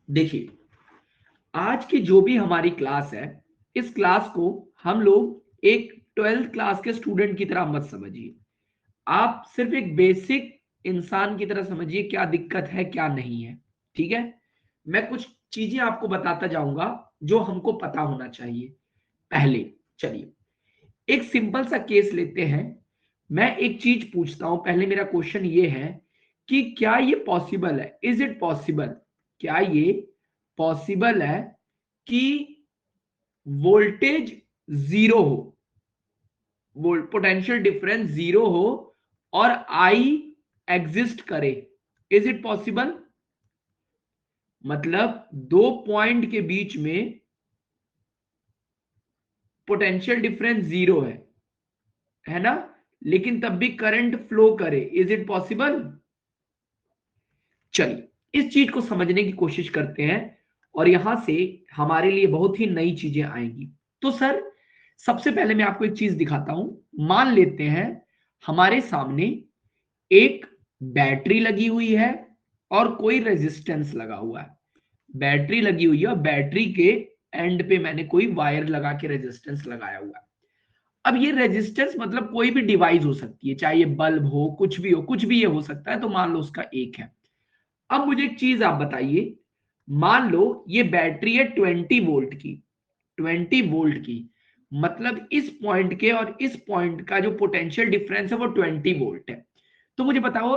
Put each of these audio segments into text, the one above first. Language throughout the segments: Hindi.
देखिए, आज की जो भी हमारी क्लास है, इस क्लास को हम लोग एक 12th क्लास के स्टूडेंट की तरह मत समझिए। आप सिर्फ एक बेसिक इंसान की तरह समझिए, क्या दिक्कत है क्या नहीं है। ठीक है, मैं कुछ चीजें आपको बताता जाऊंगा जो हमको पता होना चाहिए। पहले चलिए एक सिंपल सा केस लेते हैं। मैं एक चीज पूछता हूं, पहले मेरा क्वेश्चन ये है कि क्या ये पॉसिबल है, इज इट पॉसिबल, क्या ये पॉसिबल है कि वोल्टेज जीरो हो, पोटेंशियल डिफरेंस जीरो हो और आई एग्जिस्ट करे। Is it possible? मतलब दो पॉइंट के बीच में पोटेंशियल डिफरेंस जीरो है ना, लेकिन तब भी करंट फ्लो करे। Is it possible? चलिए इस चीज को समझने की कोशिश करते हैं और यहां से हमारे लिए बहुत ही नई चीजें आएंगी। तो सर सबसे पहले मैं आपको एक चीज दिखाता हूं। मान लेते हैं हमारे सामने एक बैटरी लगी हुई है और कोई रेजिस्टेंस लगा हुआ है। बैटरी लगी हुई है और बैटरी के एंड पे मैंने कोई वायर लगा के रेजिस्टेंस लगाया हुआ है। अब ये रेजिस्टेंस मतलब कोई भी डिवाइस हो सकती है, चाहे ये बल्ब हो, कुछ भी हो, कुछ भी ये हो सकता है। तो मान लो उसका एक है। अब मुझे एक चीज आप बताइए, मान लो ये बैटरी है 20 वोल्ट की, 20 वोल्ट की, मतलब इस पॉइंट के और इस पॉइंट का जो पोटेंशियल डिफरेंस है वो 20 वोल्ट है। तो मुझे बताओ,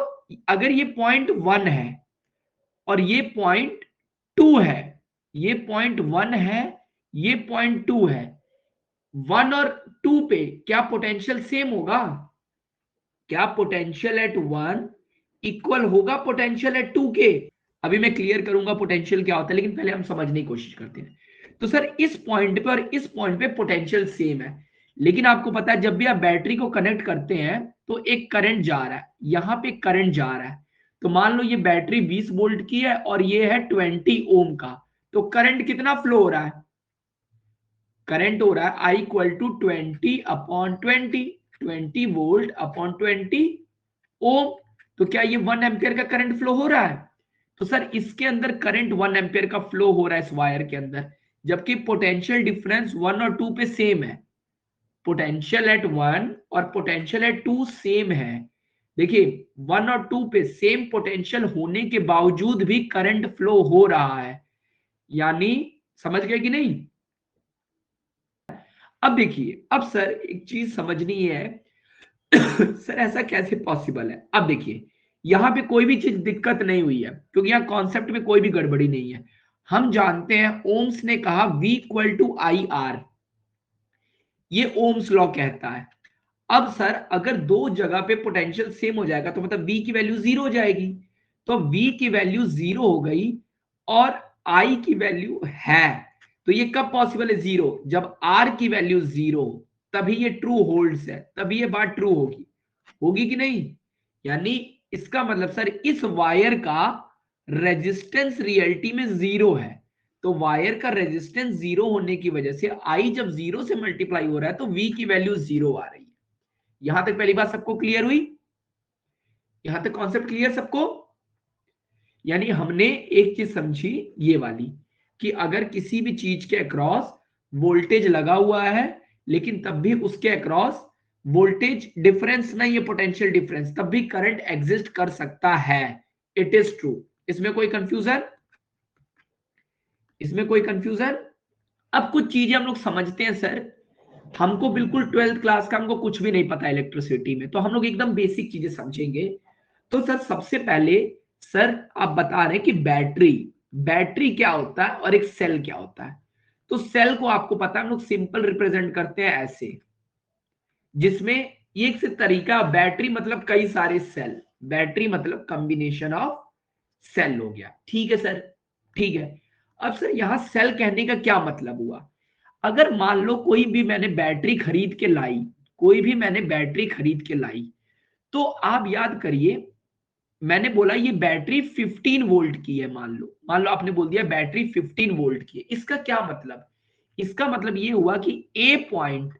अगर ये पॉइंट वन है और ये पॉइंट टू है, ये पॉइंट वन है, ये पॉइंट टू है, वन और टू पे क्या पोटेंशियल सेम होगा? क्या पोटेंशियल एट वन इक्वल होगा पोटेंशियल एट टू के? अभी मैं क्लियर करूंगा पोटेंशियल क्या होता है, लेकिन पहले हम समझने की कोशिश करते हैं। तो सर इस पॉइंट पे और इस पॉइंट पे पोटेंशियल सेम है, लेकिन आपको पता है जब भी आप बैटरी को कनेक्ट करते हैं तो एक करंट जा रहा है, यहां पे करंट जा रहा है। तो मान लो ये बैटरी 20 वोल्ट की है और ये है 20 ओम का। तो करंट कितना फ्लो हो रहा है? करंट हो रहा है आई इक्वल टू 20/20, 20 वोल्ट/20 ओम। तो क्या ये 1 एम्पियर का करंट फ्लो हो रहा है? तो सर इसके अंदर करंट 1 एम्पियर का फ्लो हो रहा है इस वायर के अंदर, जबकि पोटेंशियल डिफरेंस वन और टू पे सेम है। पोटेंशियल एट वन और पोटेंशियल एट टू सेम है। देखिए वन और टू पे सेम पोटेंशियल होने के बावजूद भी करंट फ्लो हो रहा है, यानी समझ गए कि नहीं? अब देखिए, अब सर एक चीज समझनी है सर ऐसा कैसे पॉसिबल है? अब देखिए यहां पे कोई भी चीज दिक्कत नहीं हुई है, क्योंकि यहां कॉन्सेप्ट में कोई भी गड़बड़ी नहीं है। हम जानते हैं ओम्स ने कहा V equal to I R, ये ओम्स लॉ कहता है। अब सर अगर दो जगह पे पोटेंशियल सेम हो जाएगा तो मतलब V की वैल्यू जीरो हो जाएगी। तो V की वैल्यू जीरो हो गई और I की वैल्यू है, तो ये कब पॉसिबल है? जीरो, जब R की वैल्यू जीरो, तभी ये ट्रू होल्ड्स है, तभी ये बात ट्रू होगी। होगी कि नहीं? यानी इसका मतलब सर इस वायर का रेजिस्टेंस रियलिटी में जीरो है। तो वायर का रेजिस्टेंस जीरो होने की वजह से आई जब जीरो से मल्टीप्लाई हो रहा है तो वी की वैल्यू जीरो आ रही है। यहां तक पहली बात सबको क्लियर हुई? यहां तक कॉन्सेप्ट क्लियर सबको? यानी हमने एक चीज समझी ये वाली, कि अगर किसी भी चीज के अक्रॉस वोल्टेज लगा हुआ है लेकिन तब भी उसके अक्रॉस वोल्टेज डिफरेंस नहीं है, पोटेंशियल डिफरेंस, तब भी करंट एग्जिस्ट कर सकता है। It is true. इसमें कोई कंफ्यूजन? इसमें कोई कंफ्यूजन? अब कुछ चीजें हम लोग समझते हैं सर। हमको बिल्कुल 12th क्लास का हमको कुछ भी नहीं पता इलेक्ट्रिसिटी में, तो हम लोग एकदम बेसिक चीजें समझेंगे। तो सर सबसे पहले सर आप बता रहे हैं कि बैटरी, बैटरी क्या होता है और एक सेल क्या होता है। तो सेल को आपको पता है हम लोग सिंपल रिप्रेजेंट करते हैं ऐसे, जिसमें एक से तरीका, बैटरी मतलब कई सारे सेल, बैटरी मतलब कॉम्बिनेशन ऑफ सेल हो गया। ठीक है सर, ठीक है। अब सर यहां सेल कहने का क्या मतलब हुआ? अगर मान लो कोई भी मैंने बैटरी खरीद के लाई, कोई भी मैंने बैटरी खरीद के लाई, तो आप याद करिए मैंने बोला ये बैटरी 15 वोल्ट की है। मान लो आपने बोल दिया बैटरी 15 वोल्ट की है। इसका क्या मतलब? इसका मतलब ये हुआ कि ए पॉइंट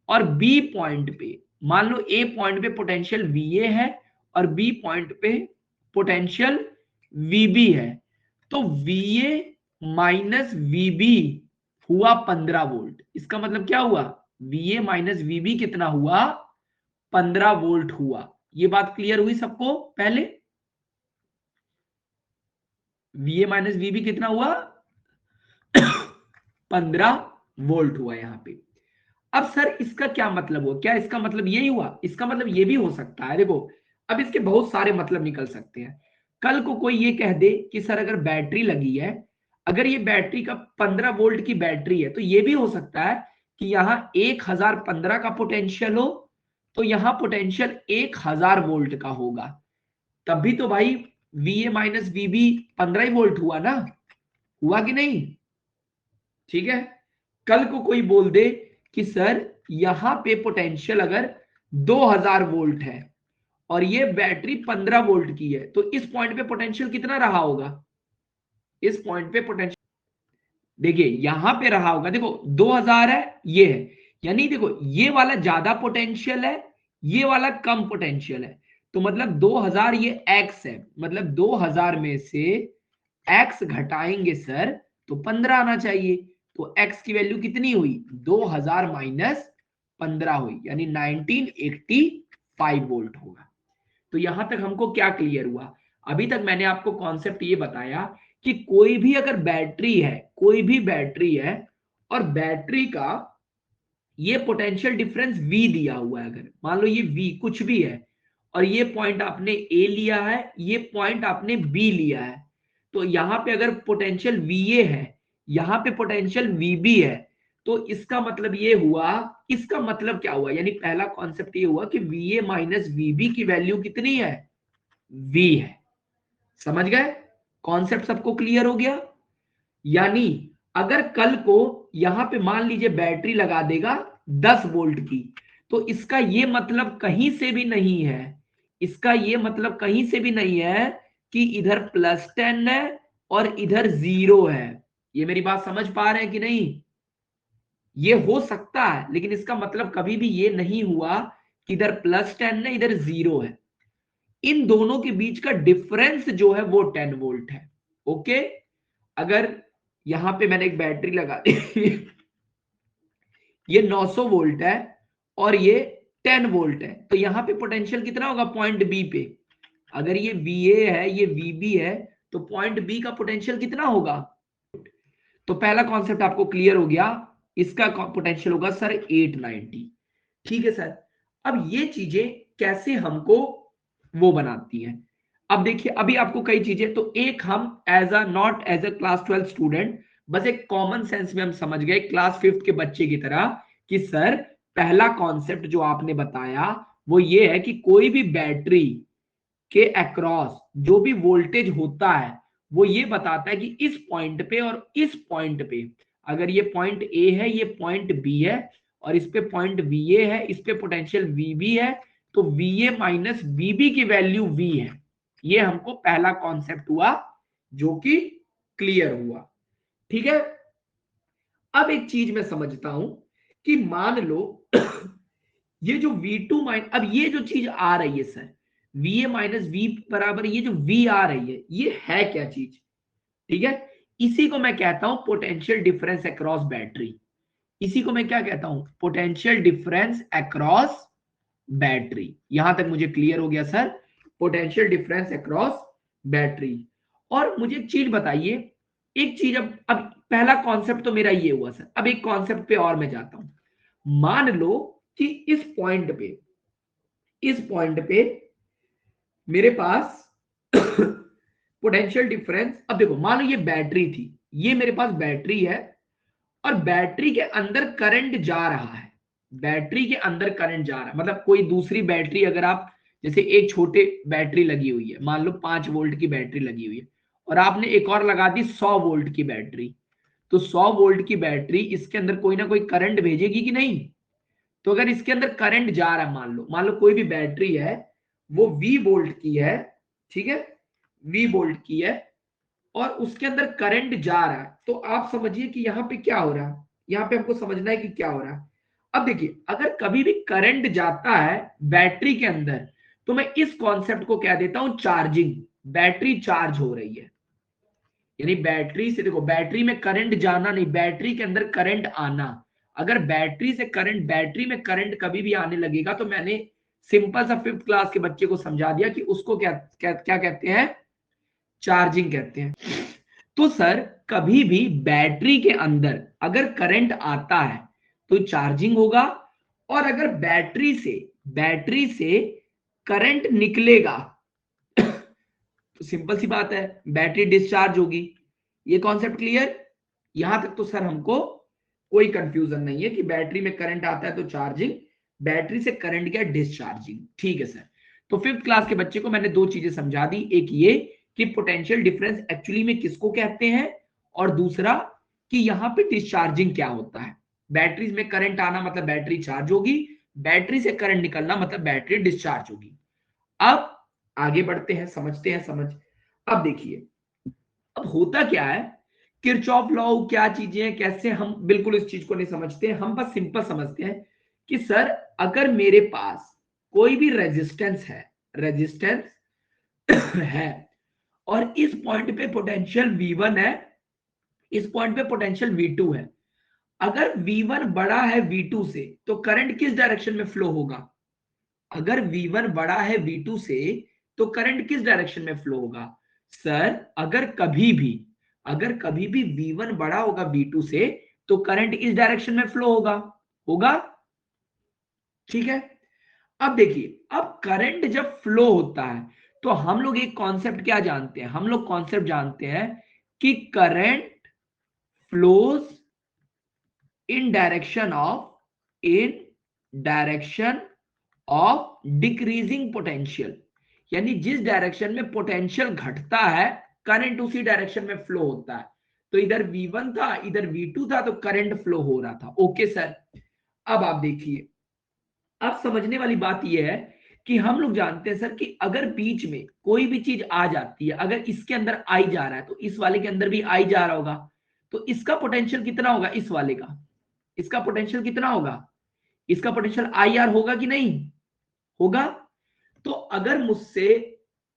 और बी पॉइंट पे, मान लो ए पॉइंट पे पोटेंशियल VA है और बी पॉइंट पे पोटेंशियल VB है। तो VA माइनस वीबी हुआ 15 वोल्ट। इसका मतलब क्या हुआ, वीए माइनस वीबी कितना हुआ, 15 वोल्ट हुआ। ये बात क्लियर हुई सबको? पहले वीए माइनस वीबी कितना हुआ, 15 वोल्ट हुआ यहां पे। अब सर इसका क्या मतलब हुआ, क्या इसका मतलब यही हुआ? इसका मतलब ये भी हो सकता है, देखो अब इसके बहुत सारे मतलब निकल सकते हैं। कल को कोई ये कह दे कि सर अगर बैटरी लगी है, अगर ये बैटरी का 15 वोल्ट की बैटरी है, तो ये भी हो सकता है कि यहां 1015 का पोटेंशियल हो, तो यहां पोटेंशियल 1000 वोल्ट का होगा। तब भी तो भाई वीए माइनस वीबी 15 ही वोल्ट हुआ ना, हुआ कि नहीं? ठीक है। कल को कोई बोल दे कि सर यहां पे पोटेंशियल अगर 2000 वोल्ट है और ये बैटरी 15 वोल्ट की है, तो इस पॉइंट पे पोटेंशियल कितना रहा होगा? इस पॉइंट पे पोटेंशियल देखिए यहां पे रहा होगा, देखो 2000 है, ये है, यानी देखो ये वाला ज्यादा पोटेंशियल है, ये वाला कम पोटेंशियल है। तो मतलब 2000 ये एक्स है, मतलब 2000 में से एक्स घटाएंगे सर तो 15 आना चाहिए। तो एक्स की वैल्यू कितनी हुई, 2000 माइनस 15 हुई, यानी 1985 वोल्ट होगा। तो यहां तक हमको क्या क्लियर हुआ? अभी तक मैंने आपको कॉन्सेप्ट ये बताया कि कोई भी अगर बैटरी है, कोई भी बैटरी है और बैटरी का ये पोटेंशियल डिफरेंस V दिया हुआ है, अगर मान लो ये V कुछ भी है और ये पॉइंट आपने A लिया है, ये पॉइंट आपने B लिया है, तो यहां पे अगर पोटेंशियल VA है, यहां पे पोटेंशियल VB है, तो इसका मतलब ये हुआ, इसका मतलब क्या हुआ, यानी पहला कॉन्सेप्ट ये हुआ कि VA माइनस VB की वैल्यू कितनी है, V है। समझ गए? कॉन्सेप्ट सबको क्लियर हो गया? यानी अगर कल को यहां पे मान लीजिए बैटरी लगा देगा 10 वोल्ट की, तो इसका ये मतलब कहीं से भी नहीं है, इसका ये मतलब कहीं से भी नहीं है कि इधर +10 है और इधर 0 है। ये मेरी बात समझ पा रहे हैं कि नहीं? ये हो सकता है, लेकिन इसका मतलब कभी भी ये नहीं हुआ कि इधर +10 है इधर 0 है। इन दोनों के बीच का डिफरेंस जो है वो 10 वोल्ट है। ओके, अगर यहां पे मैंने एक बैटरी लगा दी ये 900 वोल्ट है और ये 10 वोल्ट है, तो यहां पे पोटेंशियल कितना होगा पॉइंट बी पे? अगर ये VA है ये VB है, तो पॉइंट बी का पोटेंशियल कितना होगा? तो पहला कॉन्सेप्ट आपको क्लियर हो गया, इसका पोटेंशियल होगा सर 890। ठीक है सर। अब ये चीजें कैसे हमको वो बनाती हैं, अब देखिए अभी आपको कई चीजें, तो एक हम as a not as a class 12 student, बस एक कॉमन सेंस में हम समझ गए क्लास 5 के बच्चे की तरह कि सर पहला कॉन्सेप्ट जो आपने बताया वो ये है कि कोई भी बैटरी के अक्रॉस जो भी वोल्टेज होता है वो ये बताता है कि इस पॉइंट पे और इस पॉइंट पे, अगर ये पॉइंट ए है ये पॉइंट बी है और इस पे पॉइंट VA है, इस पे पोटेंशियल VB है, तो VA माइनस VB की वैल्यू V है। ये हमको पहला कॉन्सेप्ट हुआ जो कि क्लियर हुआ। ठीक है। अब एक चीज मैं समझता हूं कि मान लो ये जो V2 माइनस, अब ये जो चीज आ रही है सर VA माइनस V बराबर, ये जो V आ रही है ये है क्या चीज? ठीक है, इसी को मैं कहता हूं पोटेंशियल डिफरेंस अक्रॉस बैटरी। इसी को मैं क्या कहता हूं, पोटेंशियल डिफरेंस अक्रॉस बैटरी। यहां तक मुझे क्लियर हो गया sir, potential difference across battery. और मुझे एक चीज बताइए, एक चीज, अब पहला कॉन्सेप्ट तो मेरा ये हुआ सर, अब एक कॉन्सेप्ट पे और मैं जाता हूं। मान लो कि इस पॉइंट पे मेरे पास पोटेंशियल डिफरेंस, अब देखो मान लो ये बैटरी थी, ये मेरे पास बैटरी है और बैटरी के अंदर करंट जा रहा है, बैटरी के अंदर करंट जा रहा है, मतलब कोई दूसरी बैटरी अगर आप, जैसे एक छोटे बैटरी लगी हुई है, मान लो 5 वोल्ट की बैटरी लगी हुई है और आपने एक और लगा दी 100 वोल्ट की बैटरी, तो 100 वोल्ट की बैटरी इसके अंदर कोई ना कोई करंट भेजेगी कि नहीं? तो अगर इसके अंदर करंट जा रहा है, मान लो कोई भी बैटरी है वो V वोल्ट की है, ठीक है, V वोल्ट की है और उसके अंदर करंट जा रहा है, तो आप समझिए कि यहां पे क्या हो रहा है, यहां पे हमको समझना है कि क्या हो रहा है। अब देखिए अगर कभी भी करंट जाता है बैटरी के अंदर, तो मैं इस कॉन्सेप्ट को कह देता हूं चार्जिंग, बैटरी चार्ज हो रही है। यानी बैटरी से, देखो बैटरी में करंट जाना नहीं, बैटरी के अंदर करंट आना। अगर बैटरी से करंट, बैटरी में करंट कभी भी आने लगेगा तो मैंने सिंपल सा 5th क्लास के बच्चे को समझा दिया कि उसको क्या कहते हैं, चार्जिंग कहते हैं। तो सर कभी भी बैटरी के अंदर अगर करंट आता है तो चार्जिंग होगा, और अगर बैटरी से करंट निकलेगा तो सिंपल सी बात है, बैटरी डिस्चार्ज होगी। ये कॉन्सेप्ट क्लियर? यहां तक तो सर हमको कोई कंफ्यूजन नहीं है कि बैटरी में करंट आता है तो चार्जिंग, बैटरी से करंट गया डिस्चार्जिंग। ठीक है सर। तो 5th क्लास के बच्चे को मैंने दो चीजें समझा दी, एक ये कि पोटेंशियल डिफरेंस एक्चुअली में किसको कहते हैं, और दूसरा कि यहां पे डिस्चार्जिंग क्या होता है। बैटरी में करंट आना मतलब बैटरी चार्ज होगी, बैटरी से करंट निकलना मतलब बैटरी डिस्चार्ज होगी। अब आगे बढ़ते हैं, समझते हैं समझ। अब देखिए, अब होता क्या है, किरचॉफ लॉ क्या चीजें हैं, कैसे, हम बिल्कुल इस चीज को नहीं समझते हैं, हम बस सिंपल समझते हैं कि सर अगर मेरे पास कोई भी रेजिस्टेंस है और इस पॉइंट पे पोटेंशियल V1 है, इस पॉइंट पे पोटेंशियल V2 है, अगर V1 बड़ा है V2 से तो करंट किस डायरेक्शन में फ्लो होगा? अगर V1 बड़ा है V2 से तो करंट किस डायरेक्शन में फ्लो होगा? सर अगर कभी भी V1 बड़ा होगा V2 से तो करंट इस डायरेक्शन में फ्लो होगा, होगा? ठीक है। अब देखिए, अब करंट जब फ्लो होता है तो हम लोग एक कॉन्सेप्ट क्या जानते हैं, हम लोग कॉन्सेप्ट जानते हैं कि current flows in direction of decreasing potential. यानी जिस डायरेक्शन में पोटेंशियल घटता है करंट उसी डायरेक्शन में फ्लो होता है। तो इधर V1 था, इधर V2 था, तो करंट फ्लो हो रहा था। Okay sir. अब आप देखिए, अब समझने वाली बात यह है कि हम लोग जानते हैं सर कि अगर बीच में कोई भी चीज आ जाती है, अगर इसके अंदर आई जा रहा है तो इस वाले के अंदर भी आई जा रहा होगा, तो इसका पोटेंशियल कितना होगा, इस वाले का, इसका पोटेंशियल कितना होगा, इसका पोटेंशियल IR होगा कि नहीं होगा? तो अगर मुझसे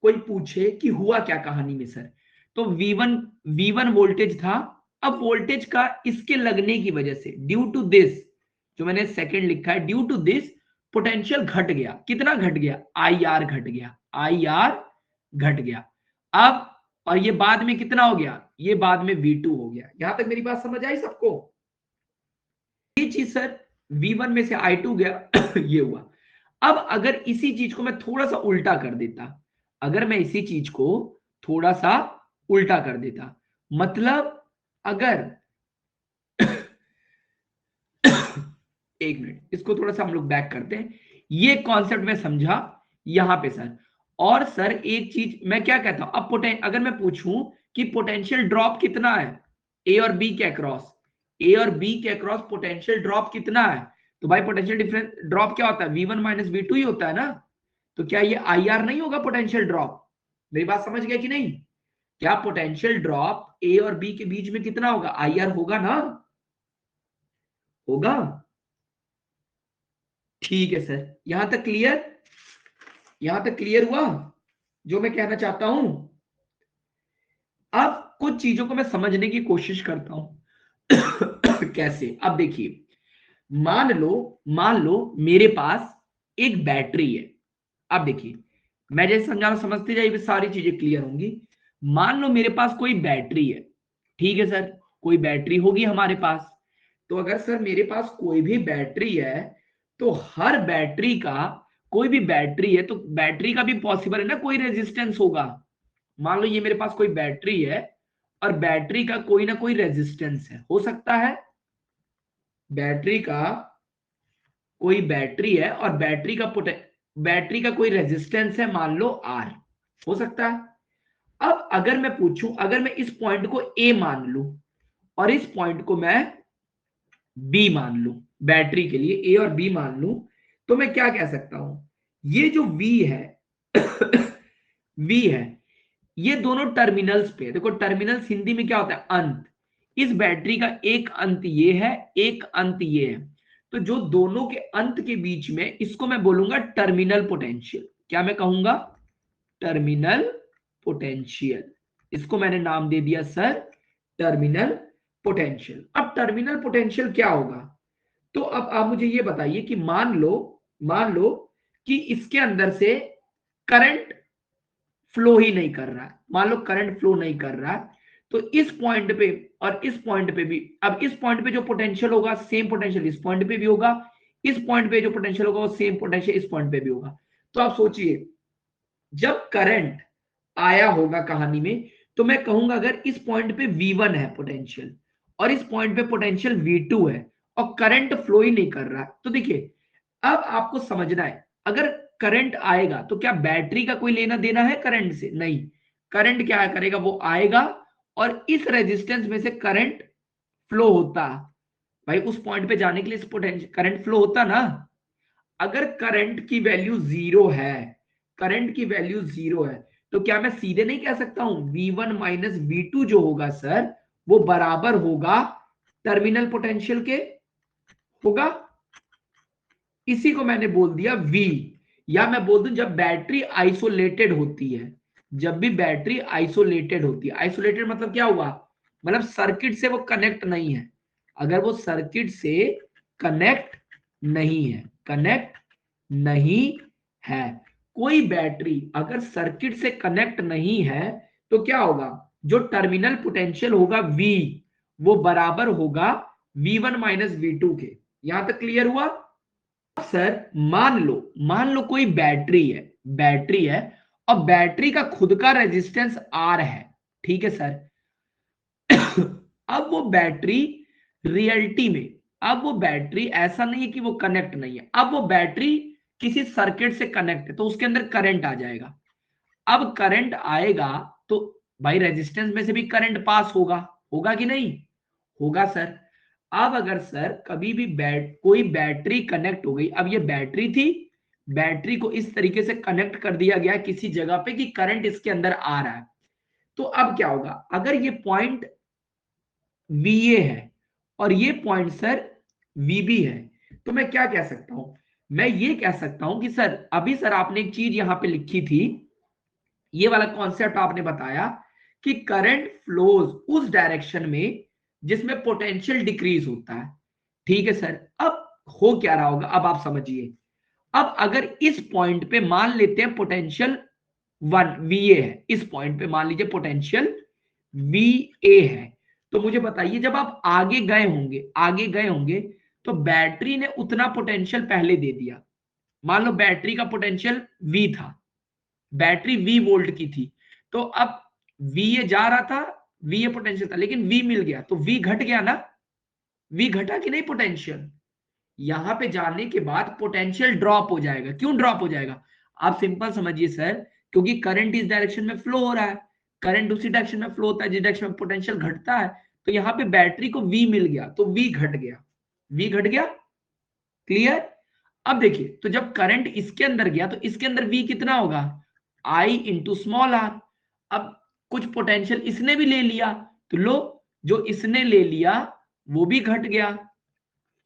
कोई पूछे कि हुआ क्या कहानी में सर, तो V1 वोल्टेज था, अब वोल्टेज का इसके लगने की वजह से, ड्यू टू दिस, जो मैंने सेकंड लिखा है, ड्यू टू दिस पोटेंशियल घट गया। कितना घट गया? IR घट गया, IR घट गया। अब और ये बाद में कितना हो गया, ये बाद में V2 हो गया। यहां तक मेरी बात समझ आई सबको? ये चीज सर V1 में से I2 गया ये हुआ। अब अगर इसी चीज को मैं थोड़ा सा उल्टा कर देता, अगर मैं इसी चीज को थोड़ा सा उल्टा कर देता, मतलब अगर एक मिनट, इसको थोड़ा सा हम लोग बैक करते हैं। ये कॉन्सेप्ट में समझा यहां पे सर। और सर एक चीज मैं क्या कहता हूं, अब अगर मैं पूछूं कि पोटेंशियल ड्रॉप कितना है ए और बी के अक्रॉस, ए और बी के अक्रॉस पोटेंशियल ड्रॉप कितना है, तो भाई पोटेंशियल डिफरेंस ड्रॉप क्या होता है, V1 माइनस V2 ही होता है ना। तो क्या ये IR नहीं होगा पोटेंशियल ड्रॉप? मेरी बात समझ गया कि नहीं? क्या पोटेंशियल ड्रॉप ए और बी के बीच में कितना होगा, IR होगा ना, होगा? ठीक है सर, यहां तक क्लियर? यहां तक क्लियर हुआ जो मैं कहना चाहता हूं? अब कुछ चीजों को मैं समझने की कोशिश करता हूं कैसे? अब देखिए, मान लो मेरे पास एक बैटरी है। अब देखिए, मैं जैसे समझा रहा, समझते जाइए, सारी चीजें क्लियर होंगी। मान लो मेरे पास कोई बैटरी है, ठीक है सर, कोई बैटरी होगी हमारे पास। तो अगर सर मेरे पास कोई भी बैटरी है तो हर बैटरी का, कोई भी बैटरी है तो बैटरी का भी पॉसिबल है ना कोई रेजिस्टेंस होगा। मान लो ये मेरे पास कोई बैटरी है और बैटरी का कोई ना कोई रेजिस्टेंस है, हो सकता है बैटरी का, कोई बैटरी है और बैटरी का कोई रेजिस्टेंस है, मान लो R, हो सकता है। अब अगर मैं पूछूं, अगर मैं इस पॉइंट को A मान लूं और इस पॉइंट को मैं B मान लूं, बैटरी के लिए A और B मान लूं, तो मैं क्या कह सकता हूं, ये जो V है V है, ये दोनों टर्मिनल्स पे, देखो टर्मिनल्स हिंदी में क्या होता है, अंत। इस बैटरी का एक अंत ये है, एक अंत ये है, तो जो दोनों के अंत के बीच में, इसको मैं बोलूंगा टर्मिनल पोटेंशियल। क्या मैं कहूंगा? Terminal potential. इसको मैंने नाम दे दिया सर टर्मिनल पोटेंशियल। अब टर्मिनल पोटेंशियल क्या होगा? तो अब आप मुझे ये बताइए कि मान लो कि इसके अंदर से करंट फ्लो ही नहीं कर रहा है, मान लो करंट फ्लो नहीं कर रहा है, तो इस पॉइंट पे और इस पॉइंट पे भी, अब इस पॉइंट पे जो पोटेंशियल होगा सेम पोटेंशियल इस पॉइंट पे भी होगा, इस पॉइंट पे जो पोटेंशियल होगा वो सेम पोटेंशियल इस पॉइंट पे भी होगा। तो आप सोचिए जब करंट आया होगा कहानी में, तो मैं कहूंगा अगर इस पॉइंट पे V1 है पोटेंशियल और इस पॉइंट पे पोटेंशियल V2 है और करंट फ्लो ही नहीं कर रहा है, तो देखिए अब आपको समझना है अगर करंट आएगा तो क्या बैटरी का कोई लेना देना है करंट से? नहीं। करंट क्या करेगा, वो आएगा और इस रेजिस्टेंस में से करंट फ्लो होता। भाई उस पॉइंट पे जाने के लिए पोटेंशियल करंट फ्लो होता ना। अगर करंट की वैल्यू जीरो है, करंट की वैल्यू जीरो है, तो क्या मैं सीधे नहीं कह सकता हूं V1 माइनस V2 जो होगा सर वो बराबर होगा टर्मिनल पोटेंशियल के? होगा। इसी को मैंने बोल दिया V। या मैं बोल दूं जब बैटरी आइसोलेटेड होती है, जब भी बैटरी आइसोलेटेड होती है, आइसोलेटेड मतलब क्या हुआ, मतलब सर्किट से वो कनेक्ट नहीं है। अगर वो सर्किट से कनेक्ट नहीं है, कनेक्ट नहीं है, कोई बैटरी अगर सर्किट से कनेक्ट नहीं है, तो क्या होगा, जो टर्मिनल पोटेंशियल होगा V वो बराबर होगा V1 माइनस V2 के। यहां तक क्लियर हुआ? सर मान लो कोई बैटरी है और बैटरी का खुद का रेजिस्टेंस R है, ठीक है सर। अब वो बैटरी रियलिटी में, अब वो बैटरी ऐसा नहीं है कि वो कनेक्ट नहीं है, अब वो बैटरी किसी सर्किट से कनेक्ट है, तो उसके अंदर करंट आ जाएगा। अब करंट आएगा तो भाई रेजिस्टेंस में से भी करंट पास होगा, होगा कि नहीं? होगा सर। अब अगर सर कभी भी कोई बैटरी कनेक्ट हो गई, अब ये बैटरी थी, बैटरी को इस तरीके से कनेक्ट कर दिया गया किसी जगह पे कि करंट इसके अंदर आ रहा है, तो अब क्या होगा, अगर ये पॉइंट VA है और ये पॉइंट सर VB है, तो मैं क्या कह सकता हूं, मैं ये कह सकता हूं कि सर अभी सर आपने एक चीज यहां पे लिखी थी, ये वाला कॉन्सेप्ट आपने बताया कि करंट फ्लोज उस डायरेक्शन में जिसमें पोटेंशियल डिक्रीज होता है, ठीक है सर। अब हो क्या रहा होगा, अब आप समझिए। अब अगर इस पॉइंट पे मान लेते हैं पोटेंशियल 1 VA है, इस पॉइंट पे मान लीजिए पोटेंशियल VA है, तो मुझे बताइए जब आप आगे गए होंगे तो बैटरी ने उतना पोटेंशियल पहले दे दिया। मान लो बैटरी का पोटेंशियल V था, बैटरी V वोल्ट की थी, तो अब VA जा रहा था, VA पोटेंशियल था, लेकिन V मिल गया तो V घट गया ना, V घटा कि नहीं पोटेंशियल? यहां पे जाने के बाद पोटेंशियल ड्रॉप हो जाएगा। क्यों ड्रॉप हो जाएगा? आप सिंपल समझिए सर, क्योंकि करंट इस डायरेक्शन में फ्लो हो रहा है, करंट उसी डायरेक्शन में फ्लो होता है जिस डायरेक्शन में पोटेंशियल घटता है, तो यहाँ पे बैटरी को V मिल गया तो V घट गया, V घट गया। क्लियर? अब देखिए तो जब करंट इसके अंदर गया तो इसके अंदर V कितना होगा, I इंटू स्मॉल r। अब कुछ पोटेंशियल इसने भी ले लिया, तो लो जो इसने ले लिया वो भी घट गया,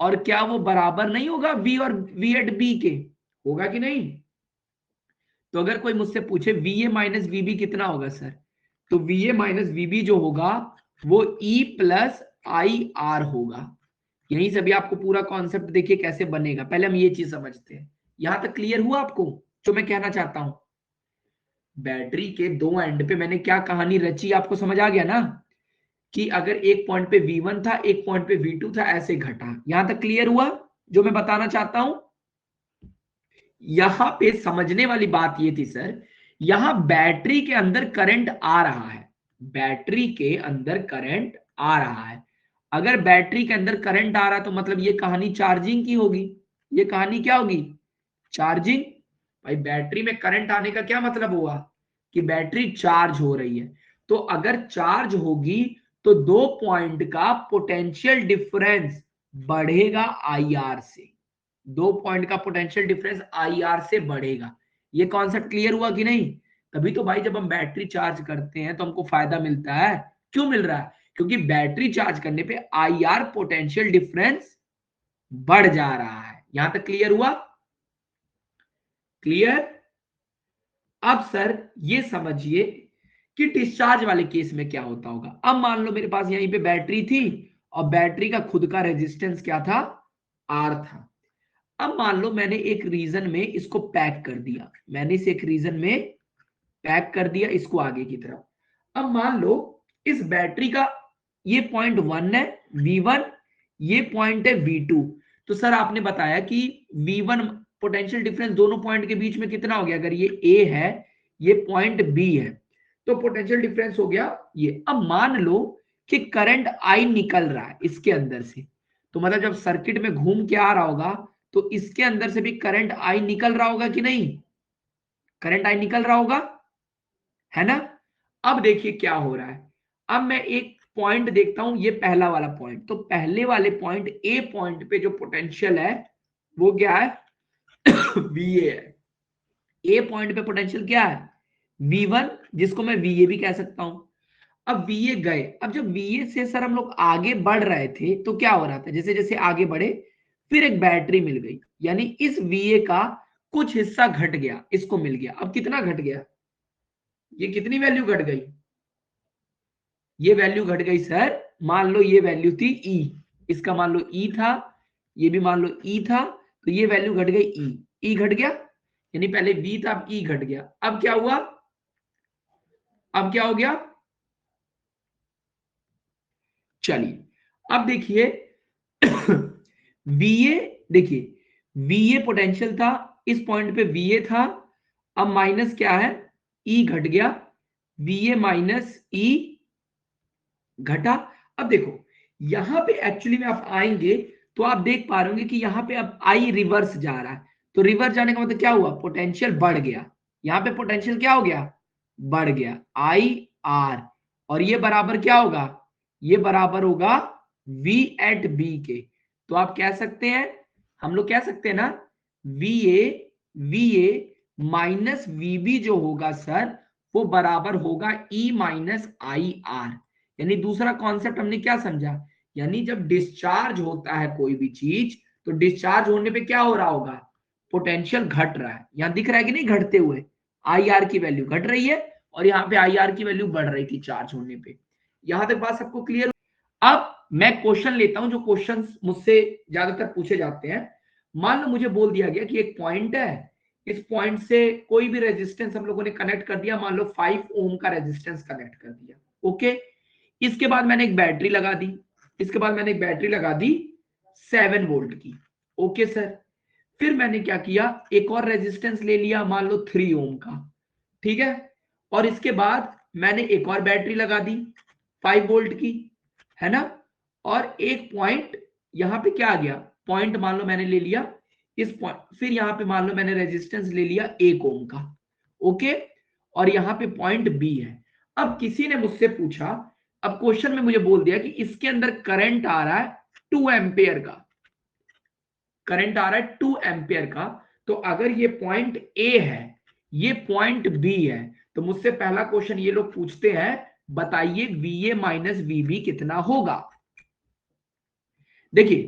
और क्या वो बराबर नहीं होगा V और V एट B के? होगा कि नहीं? तो अगर कोई मुझसे पूछे VA माइनस VB कितना होगा सर, तो VA माइनस VB जो होगा वो E प्लस IR होगा। यहीं से भी आपको पूरा कॉन्सेप्ट देखिए कैसे बनेगा, पहले हम ये चीज समझते हैं। यहां तक क्लियर हुआ आपको जो मैं कहना चाहता हूं? बैटरी के दो एंड पे मैंने क्या कहानी रची, आपको समझ आ गया ना, कि अगर एक पॉइंट पे V1 था, एक पॉइंट पे V2 था, ऐसे घटा। यहां तक क्लियर हुआ जो मैं बताना चाहता हूं? यहां पे समझने वाली बात ये थी सर, यहां बैटरी के अंदर करंट आ रहा है, बैटरी के अंदर करंट आ रहा है। अगर बैटरी के अंदर करंट आ रहा है तो मतलब ये कहानी चार्जिंग की होगी। ये कहानी क्या होगी? चार्जिंग। भाई बैटरी में करंट आने का क्या मतलब हुआ, कि बैटरी चार्ज हो रही है। तो अगर चार्ज होगी तो दो पॉइंट का पोटेंशियल डिफरेंस बढ़ेगा IR से, दो पॉइंट का पोटेंशियल डिफरेंस IR से बढ़ेगा। ये कॉन्सेप्ट क्लियर हुआ कि नहीं? तभी तो भाई जब हम बैटरी चार्ज करते हैं तो हमको फायदा मिलता है। क्यों मिल रहा है? क्योंकि बैटरी चार्ज करने पे IR पोटेंशियल डिफरेंस बढ़ जा रहा है। यहां तक क्लियर हुआ? क्लियर? अब सर ये समझिए कि डिस्चार्ज वाले केस में क्या होता होगा। अब मान लो मेरे पास यहीं पे बैटरी थी और बैटरी का खुद का रेजिस्टेंस क्या था, आर था। अब मान लो मैंने एक रीजन में इसको पैक कर दिया, मैंने इसे एक रीजन में पैक कर दिया इसको आगे की तरफ। अब मान लो इस बैटरी का ये पॉइंट 1 है V1, ये पॉइंट है V2। तो सर आपने बताया कि V1 पोटेंशियल डिफरेंस दोनों पॉइंट के बीच में कितना हो गया, अगर ये A है ये पॉइंट B है तो पोटेंशियल डिफरेंस हो गया ये। अब मान लो कि करंट I निकल रहा है इसके अंदर से, तो मतलब जब सर्किट में घूम के आ रहा होगा तो इसके अंदर से भी करंट I निकल रहा होगा कि नहीं, करंट I निकल रहा होगा, है ना। अब देखिए क्या हो रहा है, अब मैं एक पॉइंट देखता हूं, ये पहला वाला पॉइंट, तो पहले वाले पॉइंट ए पॉइंट पे जो पोटेंशियल है वो क्या है VA है। ए पॉइंट पे पोटेंशियल क्या है V1, जिसको मैं VA भी कह सकता हूं। अब VA गए, अब जब VA से सर हम लोग आगे बढ़ रहे थे तो क्या हो रहा था, जैसे जैसे आगे बढ़े फिर एक बैटरी मिल गई, यानी इस VA का कुछ हिस्सा घट गया, इसको मिल गया। अब कितना घट गया, ये कितनी वैल्यू घट गई, ये वैल्यू घट गई सर, मान लो ये वैल्यू थी E, इसका मान लो E था, ये भी मान लो E था, तो ये वैल्यू घट गई E घट गया, यानी पहले V था अब E घट गया। अब क्या हुआ, अब क्या हो गया, चलिए अब देखिए VA, देखिए VA पोटेंशियल था, इस पॉइंट पे VA था, अब माइनस क्या है E घट गया, VA माइनस E घटा। अब देखो यहां पे एक्चुअली में आप आएंगे तो आप देख पा रहे होंगे कि यहां पे अब आई रिवर्स जा रहा है, तो रिवर्स जाने का मतलब क्या हुआ, पोटेंशियल बढ़ गया, यहां पे पोटेंशियल क्या हो गया, बढ़ गया IR, और ये बराबर क्या होगा, ये बराबर होगा V एट B के। तो आप कह सकते हैं, हम लोग कह सकते हैं ना, VA माइनस VB जो होगा सर वो बराबर होगा E माइनस IR। यानी दूसरा कॉन्सेप्ट हमने क्या समझा, यानी जब डिस्चार्ज होता है कोई भी चीज तो डिस्चार्ज होने पे क्या हो रहा होगा, पोटेंशियल घट रहा है, यहां दिख रहा है कि नहीं घटते हुए, IR की वैल्यू घट रही है और यहाँ पे IR की वैल्यू बढ़ रही थी चार्ज होने पे। यहां तक बात सबको क्लियर। अब मैं क्वेश्चन लेता हूं जो क्वेश्चन मुझसे ज्यादातर पूछे जाते हैं। मान लो मुझे बोल दिया गया कि एक पॉइंट है, इस पॉइंट से कोई भी रेजिस्टेंस हम लोगों ने कनेक्ट कर दिया, मान लो 5 ओम का रेजिस्टेंस कनेक्ट कर दिया, ओके। इसके बाद मैंने एक बैटरी लगा दी, इसके बाद मैंने एक बैटरी लगा दी 7 वोल्ट की, ओके सर। फिर मैंने क्या किया, एक और रेजिस्टेंस ले लिया मान लो 3 ओम का, ठीक है। और इसके बाद मैंने एक और बैटरी लगा दी 5 वोल्ट की, है ना। और एक पॉइंट यहां पे क्या आ गया, पॉइंट मान लो मैंने ले लिया इस पॉइंट, फिर यहां पे मान लो मैंने रेजिस्टेंस ले लिया 1 ओम का, ओके। और यहां पे पॉइंट बी है। अब किसी ने मुझसे पूछा, अब क्वेश्चन में मुझे बोल दिया कि इसके अंदर करंट आ रहा है 2 एम्पियर का, करंट आ रहा है 2 एम्पियर का। तो अगर ये पॉइंट ए है, ये पॉइंट बी है, तो मुझसे पहला क्वेश्चन ये लोग पूछते हैं, बताइए VA माइनस VB कितना होगा। देखिए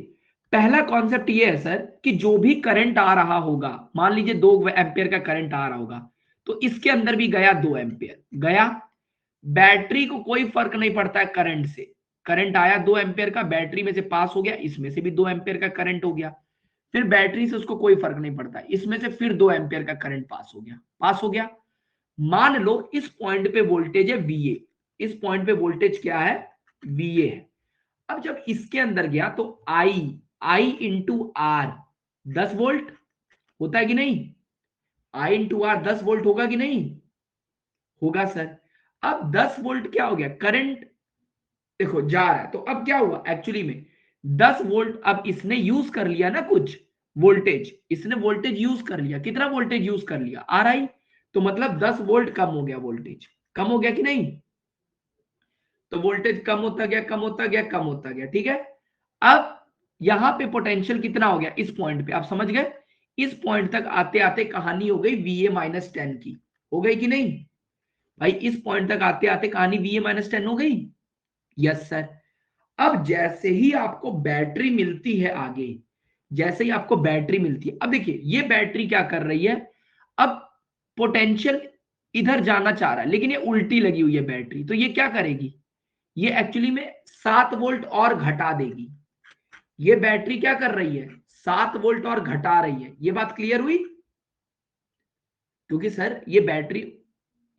पहला कॉन्सेप्ट ये है सर कि जो भी करंट आ रहा होगा, मान लीजिए 2 एम्पियर का करंट आ रहा होगा, तो इसके अंदर भी गया 2 एम्पियर गया, बैटरी को कोई फर्क नहीं पड़ता है करंट से, करंट आया 2 एम्पियर का, बैटरी में से पास हो गया, इसमें से भी 2 एम्पियर का करंट हो गया, फिर बैटरी से उसको कोई फर्क नहीं पड़ता, इसमें से फिर 2 एम्पियर का करंट पास हो गया, पास हो गया। मान लो इस पॉइंट पे वोल्टेज है VA, इस पॉइंट पे वोल्टेज क्या है, VA है। अब जब इसके अंदर गया तो I इंटू आर 10 वोल्ट होता है कि नहीं, I इंटू आर 10 वोल्ट होगा कि नहीं, होगा सर। अब 10 वोल्ट क्या हो गया, करंट देखो जा रहा है, तो अब क्या हुआ एक्चुअली में 10 वोल्ट, अब इसने यूज कर लिया ना कुछ वोल्टेज, इसने वोल्टेज यूज कर लिया, कितना वोल्टेज यूज कर लिया RI, तो मतलब 10 वोल्ट कम हो गया, वोल्टेज कम हो गया कि नहीं, तो वोल्टेज कम होता गया कम होता गया कम होता गया, ठीक है। अब यहां पे पोटेंशियल कितना हो गया इस पॉइंट पे, आप समझ गए, इस पॉइंट तक आते आते कहानी हो गई VA माइनस 10 की, हो गई कि नहीं भाई, इस पॉइंट तक आते आते कहानी VA माइनस 10 हो गई, यस सर। अब जैसे ही आपको बैटरी मिलती है आगे, जैसे ही आपको बैटरी मिलती है, अब देखिए ये बैटरी क्या कर रही है, अब पोटेंशियल इधर जाना चाह रहा है, लेकिन ये उल्टी लगी हुई है बैटरी, तो ये क्या करेगी, ये एक्चुअली में 7 वोल्ट और घटा देगी। ये बैटरी क्या कर रही है, 7 वोल्ट और घटा रही है। ये बात क्लियर हुई? क्योंकि सर ये बैटरी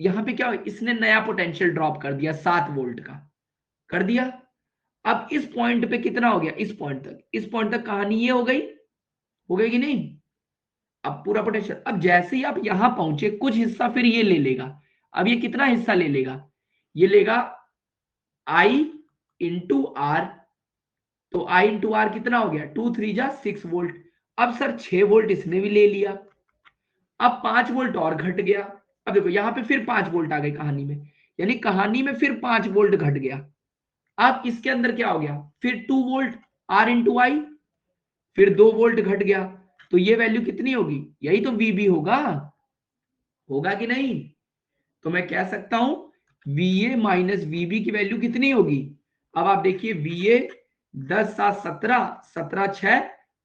यहां पे क्या, इसने नया पोटेंशियल ड्रॉप कर दिया 7 वोल्ट का, कर दिया। अब इस पॉइंट पे कितना हो गया, इस पॉइंट तक, इस पॉइंट तक कहानी ये हो गई कि नहीं? अब पूरा पोटेंशियल, अब जैसे ही आप यहां पहुंचे कुछ हिस्सा फिर ये ले लेगा। अब ये कितना हिस्सा ले लेगा, ये लेगा I इंटू आर, तो I इंटू आर कितना हो गया, 2 3 जा 6 वोल्ट। अब सर 6 वोल्ट इसने भी ले लिया, अब 5 वोल्ट और घट गया। अब देखो यहां पे फिर 5 वोल्ट आ गए कहानी में, यानी कहानी में फिर 5 वोल्ट घट गया। अब इसके अंदर क्या हो गया, फिर 2 वोल्ट आर इंटू आई, फिर 2 वोल्ट घट गया। तो ये वैल्यू कितनी होगी, यही तो वीबी होगा, होगा कि नहीं? तो मैं कह सकता हूं वीए माइनस वीबी की वैल्यू कितनी होगी। अब आप देखिए वीए 10 7 17, 17 6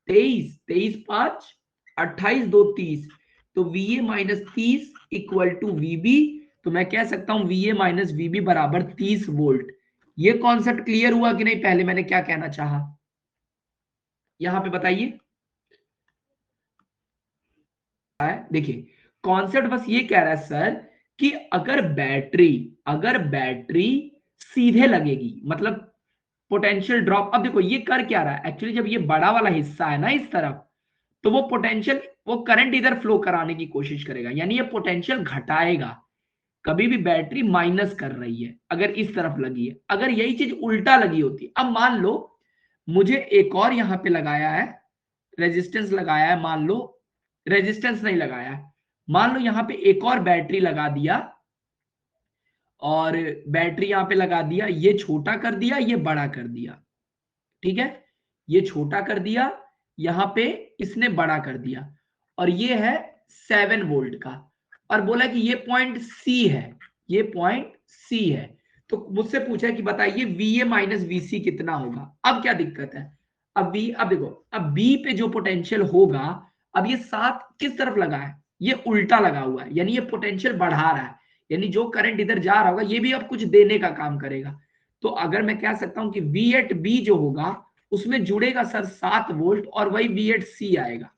23, 23 5 28 2 30, तो वीए माइनस 30 इक्वल टू वीबी। तो मैं कह सकता हूं वीए माइनस वीबी बराबर 30 वोल्ट। ये कॉन्सेप्ट क्लियर हुआ कि नहीं, पहले मैंने क्या कहना चाहा, यहां पे बताइए। देखिए कॉन्सेप्ट बस ये कह रहा है सर कि अगर बैटरी सीधे लगेगी, मतलब पोटेंशियल ड्रॉप, अब देखो ये कर क्या रहा है एक्चुअली, जब ये बड़ा वाला हिस्सा है ना इस तरफ, तो वो पोटेंशियल, वो करंट इधर फ्लो कराने की कोशिश करेगा, यानी ये पोटेंशियल घटाएगा। कभी भी बैटरी माइनस कर रही है अगर इस तरफ लगी है, अगर यही चीज उल्टा लगी होती, अब मान लो मुझे एक और यहां पे लगाया है, रेजिस्टेंस लगाया है, मान लो रेजिस्टेंस नहीं लगाया है, मान लो यहां पे एक और बैटरी लगा दिया, और बैटरी यहां पे लगा दिया, ये छोटा कर दिया, ये बड़ा कर दिया, ठीक है, ये छोटा कर दिया, यहां पे इसने बड़ा कर दिया, और ये है 7 वोल्ट का, और बोला कि ये पॉइंट सी है, ये पॉइंट सी है। तो मुझसे पूछा कि बताइए वीए माइनस वीसी कितना होगा। अब क्या दिक्कत है, अब देखो, अब बी पे जो पोटेंशियल होगा, अब ये 7 किस तरफ लगा है, ये उल्टा लगा हुआ है, यानी ये पोटेंशियल बढ़ा रहा है, यानी जो करंट इधर जा रहा होगा ये भी अब कुछ देने का काम करेगा। तो अगर मैं कह सकता हूं कि वी एट बी जो होगा उसमें जुड़ेगा सर 7 वोल्ट, और वही वी एट सी आएगा,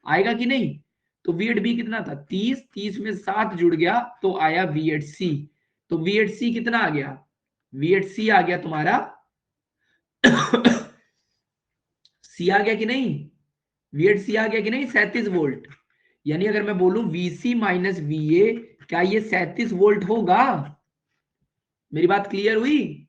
आएगा कि नहीं? तो वी एट बी कितना था 30, 30 में 7 जुड़ गया तो आया वी एट सी। तो वी एट सी कितना आ गया, वी एट सी आ गया तुम्हारा सी आ गया कि नहीं, वी एट सी आ गया कि नहीं, 37 वोल्ट। यानी अगर मैं बोलूं वीसी माइनस वीए, क्या ये 37 वोल्ट होगा? मेरी बात क्लियर हुई?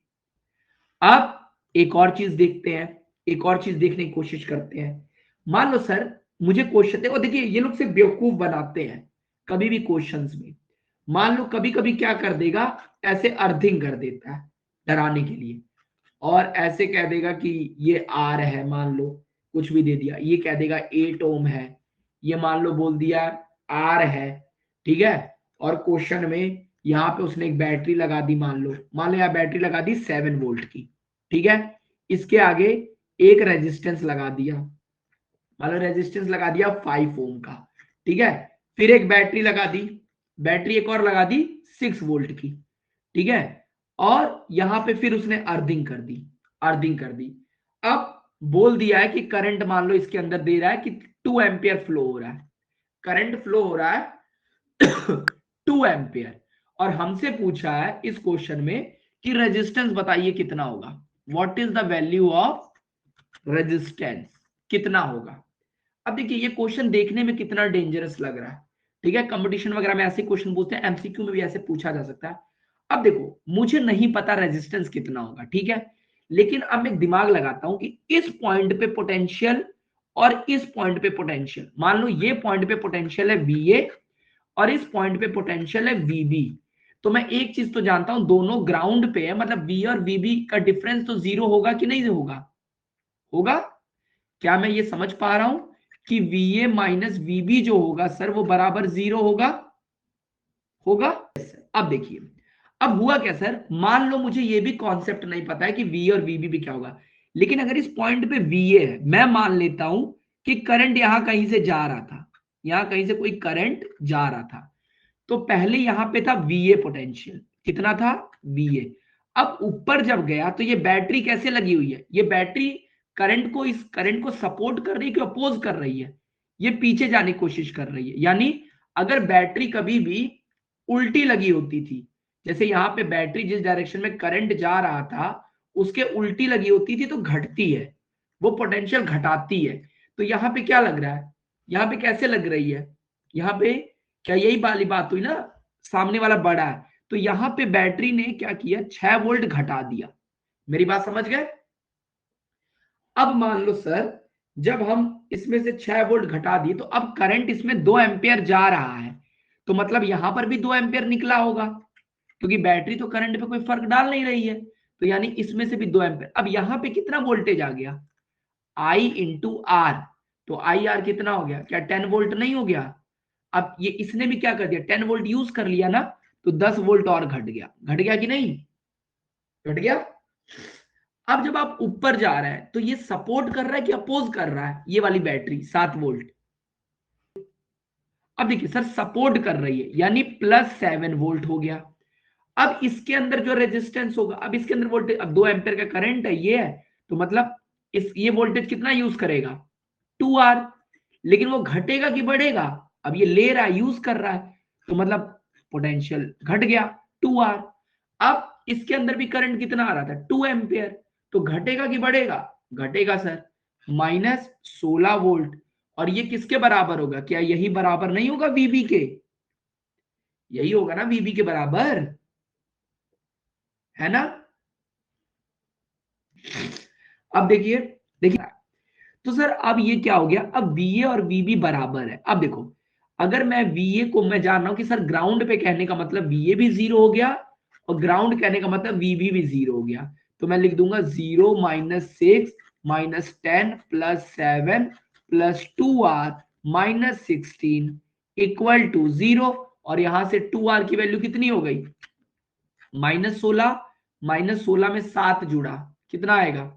अब एक और चीज देखते हैं, एक और चीज देखने की कोशिश करते हैं। मान लो सर मुझे क्वेश्चन देखो, देखिए ये लोग से बेवकूफ बनाते हैं कभी भी क्वेश्चंस में। मान लो कभी कभी क्या कर देगा, ऐसे अर्थिंग कर देता है डराने के लिए, और ऐसे कह देगा कि ये आर है, मान लो कुछ भी दे दिया, ये कह देगा 8 ओम है, ये मान लो बोल दिया आर है, ठीक है, और क्वेश्चन में यहाँ पे उसने एक बैटरी लगा दी, मान लो यहाँ बैटरी लगा दी 7 वोल्ट की, ठीक है, इसके आगे एक रेजिस्टेंस लगा दिया, मान लो रेजिस्टेंस लगा दिया 5 ओम का, ठीक है, फिर एक बैटरी लगा दी, बैटरी एक और लगा दी 6 वोल्ट की, ठीक है, और यहां पे फिर उसने अर्थिंग कर दी, अर्थिंग कर दी। अब बोल दिया है कि करंट मान लो इसके अंदर दे रहा है कि 2 एम्पियर फ्लो हो रहा है, करंट फ्लो हो रहा है 2 एम्पियर, और हमसे पूछा है इस क्वेश्चन में कि रेजिस्टेंस बताइए कितना होगा, what is the value of resistance, कितना होगा। अब देखिए ये क्वेश्चन देखने में कितना डेंजरस लग रहा है, ठीक है, कंपटीशन वगैरह में ऐसे क्वेश्चन पूछते हैं, एमसीक्यू में भी ऐसे पूछा जा सकता है। अब देखो मुझे नहीं पता रेजिस्टेंस कितना होगा, ठीक है, लेकिन अब मैं दिमाग लगाता हूं कि इस पॉइंट पे पोटेंशियल और इस पॉइंट पे पोटेंशियल, मान लो ये पॉइंट पे पोटेंशियल है वीए और इस पॉइंट पे पोटेंशियल है वीबी, तो मैं एक चीज तो जानता हूं दोनों ग्राउंड पे है, मतलब वी और वीबी का डिफरेंस तो जीरो होगा कि नहीं होगा, होगा। क्या मैं ये समझ पा रहा हूं कि वीए माइनस वीबी जो होगा सर वो बराबर जीरो होगा, होगा। अब देखिए अब हुआ क्या सर, मान लो मुझे ये भी कॉन्सेप्ट नहीं पता है कि वी और वीबी भी क्या होगा, लेकिन अगर इस पॉइंट पे वीए है, मैं मान लेता हूं कि करंट यहां कहीं से जा रहा था, यहां कहीं से कोई करंट जा रहा था, तो पहले यहां पे था VA पोटेंशियल, कितना था VA। अब ऊपर जब गया तो ये बैटरी कैसे लगी हुई है, ये बैटरी करंट को, इस करंट को सपोर्ट कर रही है कि अपोज कर रही है, ये पीछे जाने की कोशिश कर रही है। यानी अगर बैटरी कभी भी उल्टी लगी होती थी, जैसे यहाँ पे बैटरी जिस डायरेक्शन में करंट जा रहा था उसके उल्टी लगी होती थी तो घटती है, वो पोटेंशियल घटाती है। तो यहाँ पे क्या लग रहा है, यहाँ पे कैसे लग रही है, यहाँ पे क्या यही वाली बात हुई ना, सामने वाला बड़ा है, तो यहाँ पे बैटरी ने क्या किया, 6 वोल्ट घटा दिया। मेरी बात समझ गए। अब मान लो सर जब हम इसमें से 6 वोल्ट घटा दिए तो अब करंट इसमें 2 एम्पियर जा रहा है, तो मतलब यहां पर भी 2 एम्पियर निकला होगा, क्योंकि बैटरी तो करंट पे कोई फर्क डाल नहीं रही है, तो यानी इसमें से भी 2 एम्पियर। अब यहां पे कितना वोल्टेज आ गया, I इंटू आर, तो आई आर कितना हो गया, क्या 10 वोल्ट नहीं हो गया। अब ये इसने भी क्या कर दिया, 10 वोल्ट यूज कर लिया ना, तो 10 वोल्ट और घट गया कि नहीं, घट गया। अब जब आप ऊपर जा रहे हैं तो ये सपोर्ट कर रहा है कि अपोज कर रहा है, ये वाली बैटरी 7 वोल्ट। अब देखिए सर सपोर्ट कर रही है यानी +7 वोल्ट हो गया। अब इसके अंदर जो रेजिस्टेंस होगा, अब इसके अंदर वोल्टेज, अब 2 एम्पियर का करंट है ये है, तो मतलब इस ये वोल्टेज कितना यूज करेगा, 2R। लेकिन वो घटेगा कि बढ़ेगा, अब ये ले रहा है, यूज कर रहा है, तो मतलब पोटेंशियल घट गया 2R। अब इसके अंदर भी करंट कितना आ रहा था, 2 एम्पियर, तो घटेगा कि बढ़ेगा, घटेगा सर, -16 वोल्ट। और ये किसके बराबर होगा, क्या यही बराबर नहीं होगा VB के, यही होगा ना VB के बराबर, है ना। अब देखिए, देखिए तो सर अब ये क्या हो गया, अब VA और VB बराबर है। अब देखो अगर मैं VA को मैं जान रहा हूं कि सर ग्राउंड पे कहने का मतलब VA भी 0 हो गया और ग्राउंड कहने का मतलब VB भी 0 हो गया, तो मैं लिख दूंगा 0 -6 -10 +7 +2R -16 इक्वल टू 0। और यहां से 2R की वैल्यू कितनी हो गई, -16, -16 में 7 जुड़ा, कितना आएगा,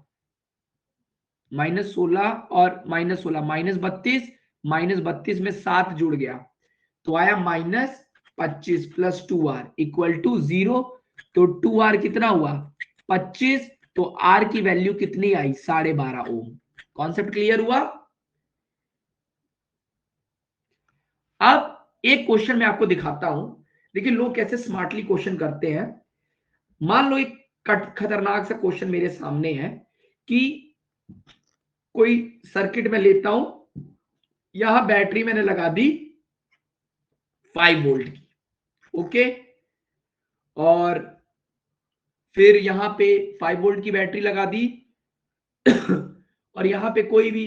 -16 और -16 -32, -32 में 7 जुड़ गया तो आया -25 +2R इक्वल टू 0। तो 2R कितना हुआ 25, तो R की वैल्यू कितनी आई 12.5 ओम। कॉन्सेप्ट क्लियर हुआ। अब एक क्वेश्चन मैं आपको दिखाता हूं, देखिए लोग कैसे स्मार्टली क्वेश्चन करते हैं। मान लो एक खतरनाक सा क्वेश्चन मेरे सामने है कि कोई सर्किट में लेता हूं, यहां बैटरी मैंने लगा दी 5 वोल्ट की, ओके, और फिर यहां पे 5 वोल्ट की बैटरी लगा दी और यहां पे कोई भी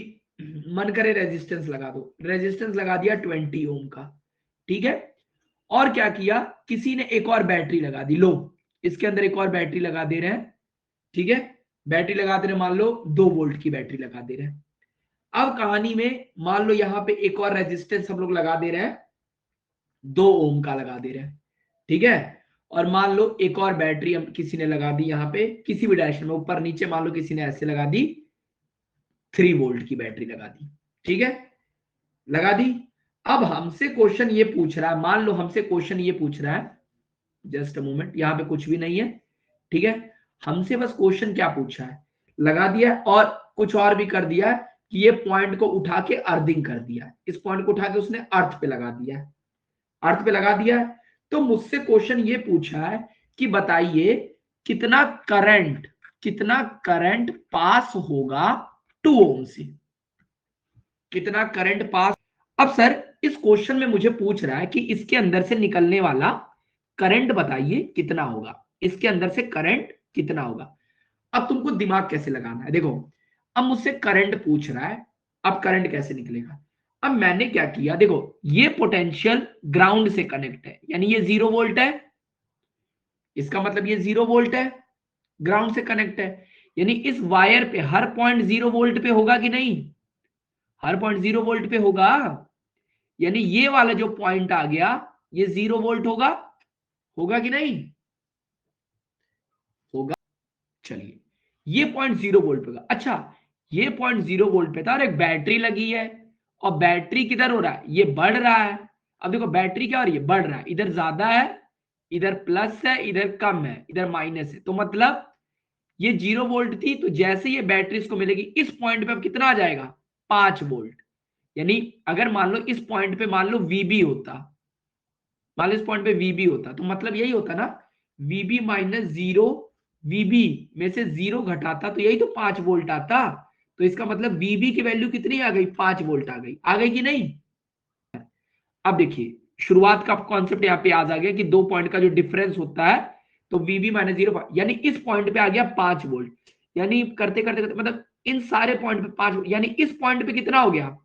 मन करे रेजिस्टेंस लगा दो, रेजिस्टेंस लगा दिया 20 ओम का, ठीक है। और क्या किया, किसी ने एक और बैटरी लगा दी, लो इसके अंदर एक और बैटरी लगा दे रहे हैं, ठीक है, बैटरी लगा दे रहे, मान लो 2 वोल्ट की बैटरी लगा दे रहे हैं। अब कहानी में मान लो यहां पे एक और रेजिस्टेंस हम लोग लगा दे रहे हैं, 2 ओम का लगा दे रहे हैं, ठीक है। और मान लो एक और बैटरी हम किसी ने लगा दी यहाँ पे किसी भी डायरेक्शन में, ऊपर नीचे मान लो किसी ने ऐसे लगा दी, 3 वोल्ट की बैटरी लगा दी, ठीक है, लगा दी। अब हमसे क्वेश्चन ये पूछ रहा है, मान लो हमसे क्वेश्चन ये पूछ रहा है, जस्ट अ मोमेंट, यहाँ पे कुछ भी नहीं है, ठीक है, हमसे बस क्वेश्चन क्या पूछा है, लगा दिया और कुछ और भी कर दिया है कि ये पॉइंट को उठा के अर्थिंग कर दिया है, इस पॉइंट को उठा के उसने अर्थ पे लगा दिया है, अर्थ पे लगा दिया है। तो मुझसे क्वेश्चन ये पूछा है कि बताइए कितना करंट, कितना करंट पास होगा 2 ओम से, कितना करंट पास। अब सर इस क्वेश्चन में मुझे पूछ रहा है कि इसके अंदर से निकलने वाला करंट बताइए कितना होगा, इसके अंदर से करंट कितना होगा। अब तुमको दिमाग कैसे लगाना है, देखो अब मुझसे करंट पूछ रहा है, अब करंट कैसे निकलेगा। अब मैंने क्या किया, देखो ये पोटेंशियल ग्राउंड से कनेक्ट है यानी ये 0 वोल्ट है, इसका मतलब ये 0 वोल्ट है, ग्राउंड से कनेक्ट है, यानी इस वायर पे हर पॉइंट 0 वोल्ट पे होगा कि नहीं, हर पॉइंट 0 वोल्ट पे होगा, यानी ये वाला जो पॉइंट आ गया ये 0 वोल्ट होगा, होगा कि नहीं, होगा। चलिए ये पॉइंट 0 वोल्ट पे होगा। अच्छा ये पॉइंट 0 वोल्ट पे था और एक बैटरी लगी है और बैटरी किधर हो रहा है, ये बढ़ रहा है। अब देखो बैटरी क्या हो रही है, बढ़ रहा है, इधर ज्यादा है, इधर प्लस है, इधर कम है, इधर माइनस है, तो मतलब ये 0 वोल्ट थी, तो जैसे ये बैटरी इसको मिलेगी इस पॉइंट पे अब कितना आ जाएगा, 5 वोल्ट। यानी अगर मान लो इस पॉइंट पे मान लो वीबी होता, मान लो इस पॉइंट पे वीबी होता, तो मतलब यही होता ना, वीबी माइनस 0, वीबी में से 0 घटाता तो यही तो 5 वोल्ट आता। तो इसका मतलब वीबी की वैल्यू कितनी आ गई, 5 वोल्ट आ गई कि नहीं। अब देखिए शुरुआत का कॉन्सेप्ट यहाँ पे याद आ गया कि 2 पॉइंट का जो डिफरेंस होता है, तो वीबी माइनस 0, यानी इस पॉइंट पे आ गया 5 वोल्ट। यानी करते करते करते मतलब इन सारे पॉइंट पे 5, यानी इस पॉइंट पे कितना हो गया,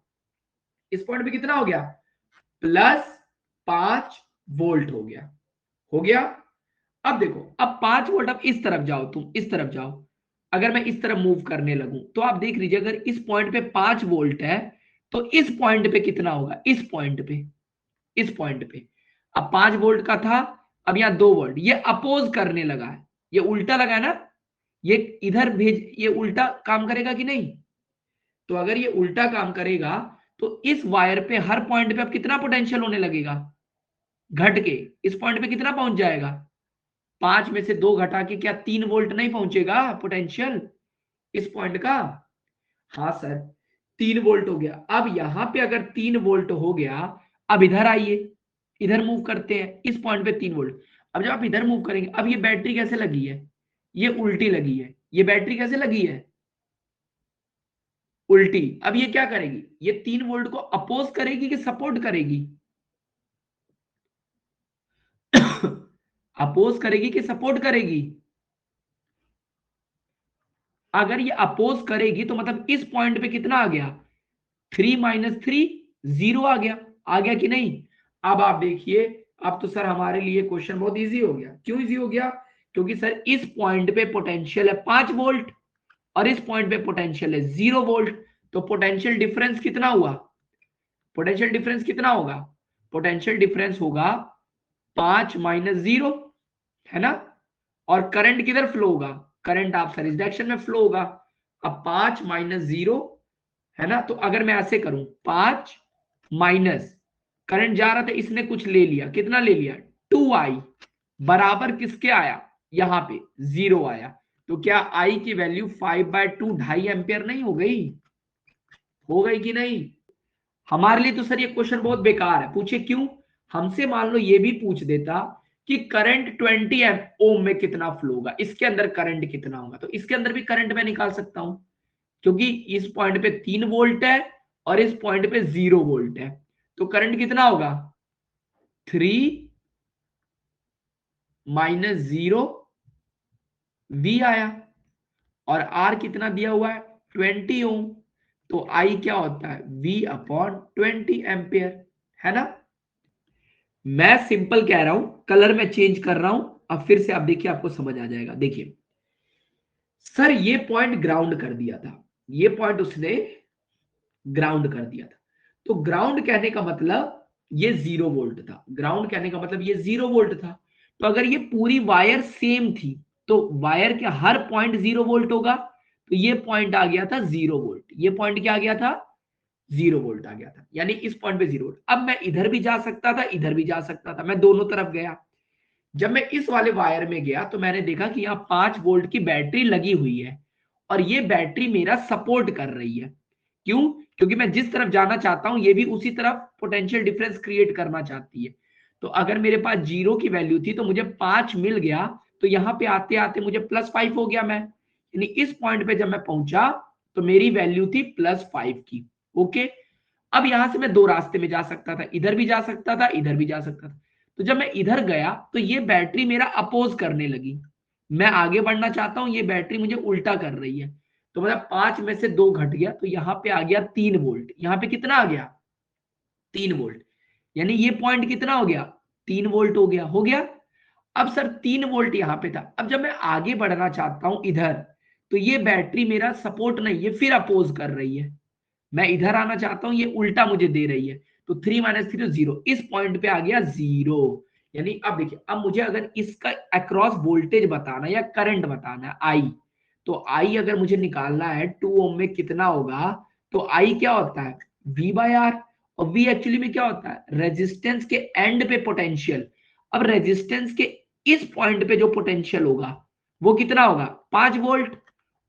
इस पॉइंट पे कितना हो गया, +5 वोल्ट हो गया, हो गया। अब देखो अब 5 वोल्ट, अब इस तरफ जाओ, तुम इस तरफ जाओ, अगर मैं इस तरफ मूव करने लगूं तो आप देख लीजिए, अगर इस पॉइंट पे 5 वोल्ट है तो इस पॉइंट पे कितना होगा, इस पॉइंट पे, इस पॉइंट पे अब 5 वोल्ट का था, अब यहां 2 वोल्ट, ये अपोज करने लगा है, ये उल्टा लगा है ना, ये इधर भेज, ये उल्टा काम करेगा कि नहीं। तो अगर ये उल्टा काम करेगा तो इस वायर पे हर पॉइंट पे अब कितना पोटेंशियल होने लगेगा, घट के इस पॉइंट पे कितना पहुंच जाएगा, 5 में से 2 घटा के क्या 3 वोल्ट नहीं पहुंचेगा पोटेंशियल इस पॉइंट का। हाँ सर, 3 वोल्ट हो गया। अब यहां पे अगर 3 वोल्ट हो गया, अब इधर आइए, इधर मूव करते हैं, इस पॉइंट पे 3 वोल्ट। अब जब आप इधर मूव करेंगे, अब ये बैटरी कैसे लगी है, ये उल्टी लगी है, ये बैटरी कैसे लगी है, उल्टी। अब ये क्या करेगी, ये 3 वोल्ट को अपोज करेगी कि सपोर्ट करेगी, अपोज करेगी कि सपोर्ट करेगी। अगर ये अपोज करेगी तो मतलब इस पॉइंट पे कितना आ गया, 3 - 3 0 आ गया कि नहीं। अब आप देखिए, अब तो सर हमारे लिए क्वेश्चन बहुत इजी हो गया। क्यों इजी हो गया, क्योंकि सर इस पॉइंट पे पोटेंशियल है 5 वोल्ट और इस पॉइंट पे पोटेंशियल है 0 वोल्ट, तो पोटेंशियल डिफरेंस कितना हुआ, पोटेंशियल डिफरेंस कितना होगा, पोटेंशियल डिफरेंस होगा 5 - 0, है ना। और करंट किधर फ्लो होगा, करंट आप सर इस डायरेक्शन में फ्लो होगा। अब 5 - 0, है ना, तो अगर मैं ऐसे करूं 5 माइनस, करंट जा रहा था, इसने कुछ ले लिया, कितना ले लिया, 2i, बराबर किसके आया, यहां पे 0 आया। तो क्या आई की वैल्यू 5/2 2.5 एम्पियर नहीं हो गई, हो गई कि नहीं। हमारे लिए तो सर ये क्वेश्चन बहुत बेकार है, पूछे क्यों, हमसे मान लो ये भी पूछ देता कि करंट 20 ओम में कितना फ्लो होगा, इसके अंदर करंट कितना होगा, तो इसके अंदर भी करंट मैं निकाल सकता हूं, क्योंकि इस पॉइंट पे 3 वोल्ट है और इस पॉइंट पे 0 वोल्ट है, तो करंट कितना होगा, 3 - 0 वी आया, और आर कितना दिया हुआ है 20 ओम, तो आई क्या होता है V/20 एम्पियर, है ना। मैं सिंपल कह रहा हूं, कलर में चेंज कर रहा हूं, अब फिर से आप देखिए आपको समझ आ जाएगा। देखिए सर ये पॉइंट ग्राउंड कर दिया था, ये पॉइंट उसने ग्राउंड कर दिया था, तो ग्राउंड कहने का मतलब ये 0 वोल्ट था, ग्राउंड कहने का मतलब ये 0 वोल्ट था। तो अगर ये पूरी वायर सेम थी तो वायर के हर पॉइंट 0 वोल्ट होगा, तो ये पॉइंट आ गया था 0 वोल्ट, ये पॉइंट क्या आ गया था 0 वोल्ट आ गया था, यानी इस पॉइंट पे 0 वोल्ट। अब मैं इधर भी जा सकता था, इधर भी जा सकता था, मैं दोनों तरफ गया। जब मैं इस वाले वायर में गया तो मैंने देखा कि यहाँ 5 वोल्ट की बैटरी लगी हुई है और ये बैटरी मेरा सपोर्ट कर रही है। क्यों, क्योंकि मैं जिस तरफ जाना चाहता हूं ये भी उसी तरफ पोटेंशियल डिफरेंस क्रिएट करना चाहती है। तो अगर मेरे पास 0 की वैल्यू थी तो मुझे 5 मिल गया, तो यहाँ पे आते आते मुझे +5 हो गया, मैं यानी इस पॉइंट पे जब मैं पहुंचा तो मेरी वैल्यू थी +5 की। ओके, अब यहां से मैं दो रास्ते में जा सकता था, इधर भी जा सकता था, इधर भी जा सकता था। तो जब मैं इधर गया तो ये बैटरी मेरा अपोज करने लगी, मैं आगे बढ़ना चाहता हूं, ये बैटरी मुझे उल्टा कर रही है, तो मतलब 5 में से 2 घट गया, तो यहां पे आ गया 3 वोल्ट, यहां पे कितना आ गया 3 वोल्ट, यानी ये पॉइंट कितना हो गया 3 वोल्ट हो गया, हो गया। अब सर 3 वोल्ट यहां पे था, अब जब मैं आगे बढ़ना चाहता हूं इधर, तो ये बैटरी मेरा सपोर्ट नहीं, ये फिर अपोज कर रही है, मैं इधर आना चाहता हूं, ये उल्टा मुझे दे रही है, तो 3 - 3 0, इस पॉइंट पे आ गया 0। यानी अब देखिए, अब मुझे अगर इसका अक्रॉस वोल्टेज बताना या करंट बताना है आई, तो आई अगर मुझे निकालना है 2 ओम में कितना होगा, तो आई क्या होता है V/R, और V एक्चुअली में क्या होता है, रेजिस्टेंस के एंड पे पोटेंशियल। अब रेजिस्टेंस के इस पॉइंट पे जो पोटेंशियल होगा वो कितना होगा, 5 वोल्ट,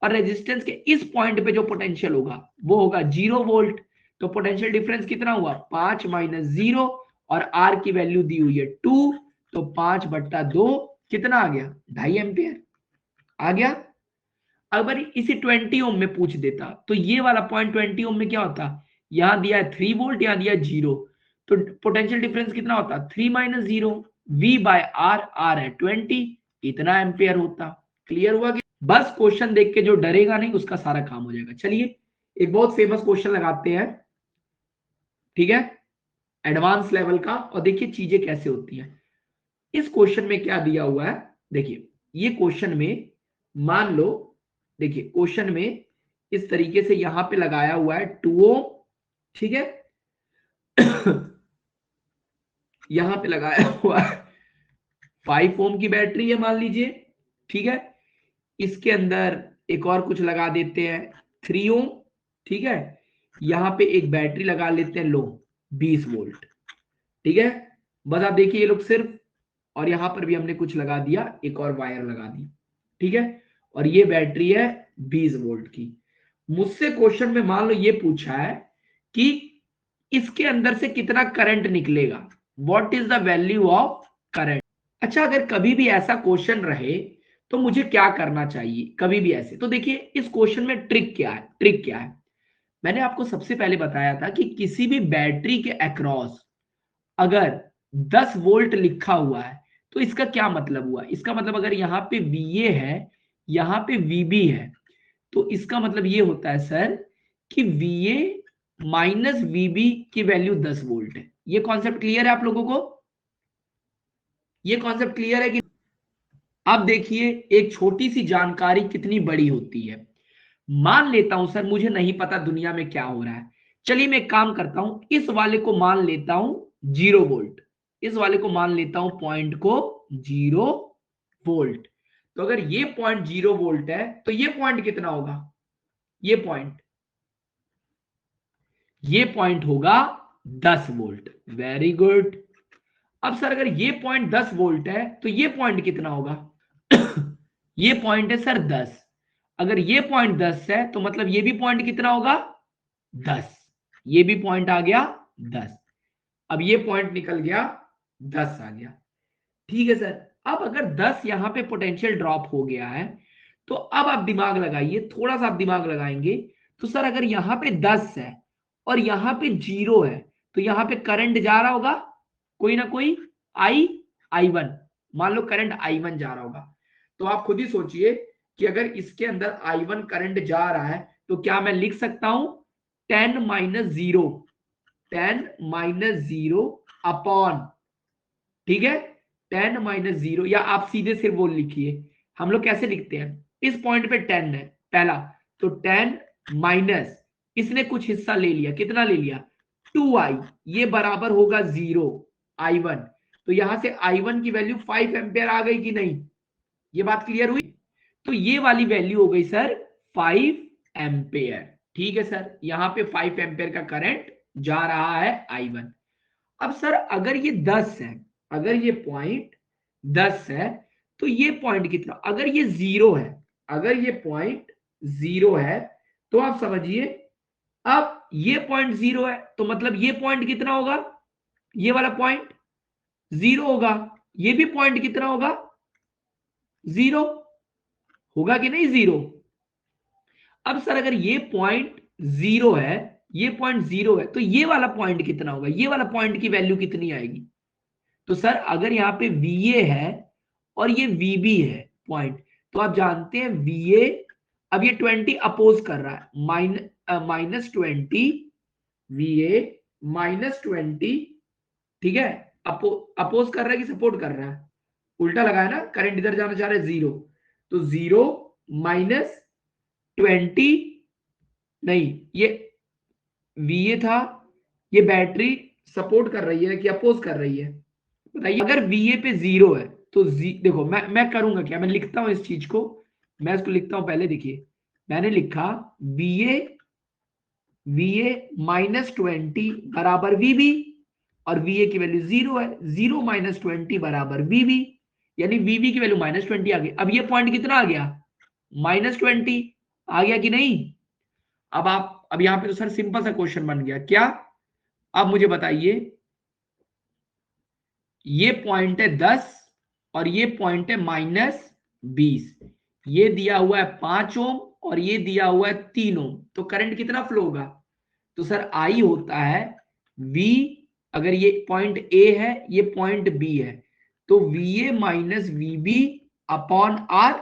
और रेजिस्टेंस के इस पॉइंट पे जो पोटेंशियल होगा वो होगा 0 वोल्ट। तो पोटेंशियल डिफरेंस कितना हुआ, 5 माइनस 0, और R की वैल्यू दी हुई है 2, तो 5/2 कितना आ गया, 2.5 एम्पियर आ गया। अगर इसे 20 ओम में पूछ देता तो ये वाला पॉइंट 20 ओम में क्या होता, यहां दिया है 3 वोल्ट, यहां दिया है 0, तो पोटेंशियल डिफरेंस कितना होता, 3 minus 0, V by R, R है 20, इतना एम्पियर होता। क्लियर हुआ कि बस क्वेश्चन देख के जो डरेगा नहीं उसका सारा काम हो जाएगा। चलिए एक बहुत फेमस क्वेश्चन लगाते हैं, ठीक है, एडवांस लेवल का, और देखिए चीजें कैसे होती हैं। इस क्वेश्चन में क्या दिया हुआ है, देखिए ये क्वेश्चन में मान लो, देखिए क्वेश्चन में इस तरीके से यहां पे लगाया हुआ है 2 ओम, ठीक है यहां पे लगाया हुआ है 5 ओम की बैटरी है मान लीजिए, ठीक है, इसके अंदर एक और कुछ लगा देते हैं 3 ओम, ठीक है, यहां पे एक बैटरी लगा लेते हैं लो 20 वोल्ट, ठीक है, बस आप देखिए ये लोग सिर्फ, और यहां पर भी हमने कुछ लगा दिया, एक और वायर लगा दी, ठीक है, और ये बैटरी है 20 वोल्ट की। मुझसे क्वेश्चन में मान लो ये पूछा है कि इसके अंदर से कितना करंट निकलेगा, what is the value of current. अच्छा, अगर कभी भी ऐसा क्वेश्चन रहे तो मुझे क्या करना चाहिए, कभी भी ऐसे, तो देखिए इस क्वेश्चन में ट्रिक क्या है, ट्रिक क्या है, मैंने आपको सबसे पहले बताया था कि किसी भी बैटरी के अक्रॉस अगर 10 वोल्ट लिखा हुआ है तो इसका क्या मतलब हुआ, इसका मतलब अगर यहाँ पे VA है, यहाँ पे VB है, तो इसका मतलब ये होता है सर कि VA माइनस VB की वैल्यू 10 वोल्ट है। ये कॉन्सेप्ट क्लियर है आप लोगों को, ये कॉन्सेप्ट क्लियर है कि, अब देखिए एक छोटी सी जानकारी कितनी बड़ी होती है। मान लेता हूं सर मुझे नहीं पता दुनिया में क्या हो रहा है, चलिए मैं एक काम करता हूं, इस वाले को मान लेता हूं 0 वोल्ट, इस वाले को मान लेता हूं पॉइंट को 0 वोल्ट। तो अगर ये पॉइंट 0 वोल्ट है तो ये पॉइंट कितना होगा, ये पॉइंट होगा 10 वोल्ट। Very good. अब सर अगर ये पॉइंट 10 वोल्ट है तो ये पॉइंट कितना होगा ये पॉइंट है सर 10, अगर ये पॉइंट 10 है तो मतलब ये भी पॉइंट कितना होगा 10, ये भी पॉइंट आ गया 10, अब ये पॉइंट निकल गया 10 आ गया, ठीक है सर। अब अगर 10 यहां पे पोटेंशियल ड्रॉप हो गया है तो अब आप दिमाग लगाइए, थोड़ा सा आप दिमाग लगाएंगे, तो सर अगर यहां पे 10 है और यहां पे 0 है तो यहां पे करंट जा रहा होगा कोई ना कोई, I1, मान लो करंट I1 जा रहा होगा, तो आप खुद ही सोचिए कि अगर इसके अंदर I1 करंट जा रहा है तो क्या मैं लिख सकता हूं 10 माइनस 0, 10 माइनस 0 अपॉन, ठीक है, 10 माइनस 0, या आप सीधे सिर्फ वो लिखिए, हम लोग कैसे लिखते हैं, इस पॉइंट पे 10 है पहला, तो 10 माइनस, इसने कुछ हिस्सा ले लिया, कितना ले लिया 2i, ये बराबर होगा 0 I1, तो यहां से I1 की वैल्यू 5 एम्पियर आ गई कि नहीं, ये बात क्लियर हुई। तो ये वाली वैल्यू हो गई सर 5 एम्पियर, ठीक है सर, यहां पे 5 एम्पियर का करंट जा रहा है I1। अब सर अगर ये 10 है, अगर ये पॉइंट 10 है तो ये पॉइंट कितना, अगर ये 0 है, अगर ये पॉइंट 0 है तो आप समझिए, अब ये पॉइंट 0 है तो मतलब ये पॉइंट कितना होगा, ये वाला पॉइंट 0 होगा, ये भी पॉइंट कितना होगा 0 होगा कि नहीं 0। अब सर अगर ये पॉइंट 0 है, ये पॉइंट 0 है तो ये वाला पॉइंट कितना होगा, ये वाला पॉइंट की वैल्यू कितनी आएगी, तो सर अगर यहाँ पे VA है और ये VB है पॉइंट, तो आप जानते हैं VA, अब ये 20 अपोज कर रहा है, -20 VA -20, ठीक है, अपोज कर रहा है कि सपोर्ट कर रहा है, उल्टा लगा है ना, करंट इधर जाना चाह रहा है 0, तो 0 -20, नहीं ये VA था, ये बैटरी सपोर्ट कर रही है कि अपोज कर रही है, बताइए। अगर VA पे 0 है तो देखो मैं करूंगा क्या, मैं लिखता हूं इस चीज को, मैं इसको लिखता हूं पहले, देखिए मैंने लिखा VA VA माइनस 20 बराबर VB, और VA की वैल्यू 0 है, 0 माइनस 20 बराबर VB, यानी VB की वैल्यू माइनस 20 आ गई। अब ये पॉइंट कितना आ गया, माइनस 20 आ गया कि नहीं। अब यहां पे तो सर सिंपल सा क्वेश्चन बन गया क्या। अब मुझे बताइए, ये पॉइंट है 10 और ये पॉइंट है माइनस 20, ये दिया हुआ है 5 ओम और ये दिया हुआ है 3 ओम, तो करंट कितना फ्लो होगा। तो सर आई होता है V, अगर ये पॉइंट A है ये पॉइंट B है, तो VA minus VB upon R।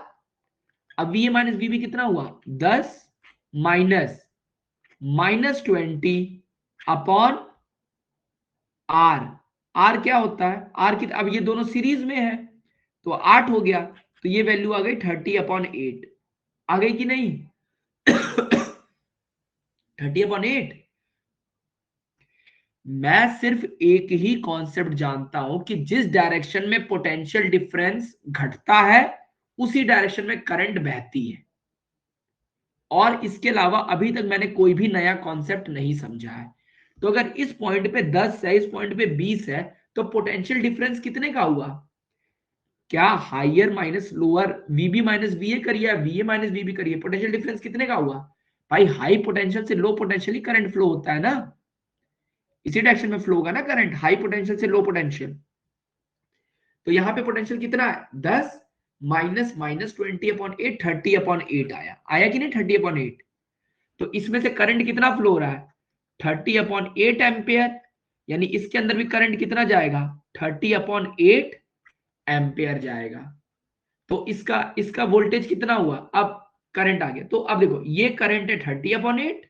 अब VA माइनस VB कितना हुआ, 10 minus minus 20 upon R। R क्या होता है, R की, अब ये दोनों सीरीज में है तो 8 हो गया, तो ये वैल्यू आ गई 30/8, आ गई कि नहीं 30/8। मैं सिर्फ एक ही कॉन्सेप्ट जानता हूं कि जिस डायरेक्शन में पोटेंशियल डिफरेंस घटता है उसी डायरेक्शन में करंट बहती है, और इसके अलावा अभी तक मैंने कोई भी नया कॉन्सेप्ट नहीं समझा है। तो अगर इस पॉइंट पे 10 है, इस पॉइंट पे 20 है, तो पोटेंशियल डिफरेंस कितने का हुआ, क्या higher minus lower, VB minus VA करिए, VA माइनस VB करिए, पोटेंशियल डिफरेंस कितने का हुआ। भाई हाई पोटेंशियल से लो पोटेंशियल ही करंट फ्लो होता है ना, इसी डायरेक्शन में फ्लो होगा ना करंट, हाई पोटेंशियल से लो पोटेंशियल। तो यहां पे पोटेंशियल कितना है, 10 माइनस माइनस 20/8, 30/8 आया कि नहीं 30/8। तो इसमें से करंट कितना फ्लो हो रहा है, 30/8 एम्पियर, यानी इसके अंदर भी करंट कितना जाएगा, 30/8 एम्पियर जाएगा। तो इसका इसका वोल्टेज कितना हुआ, अब करंट आ गया। तो अब देखो ये करंट है 30/8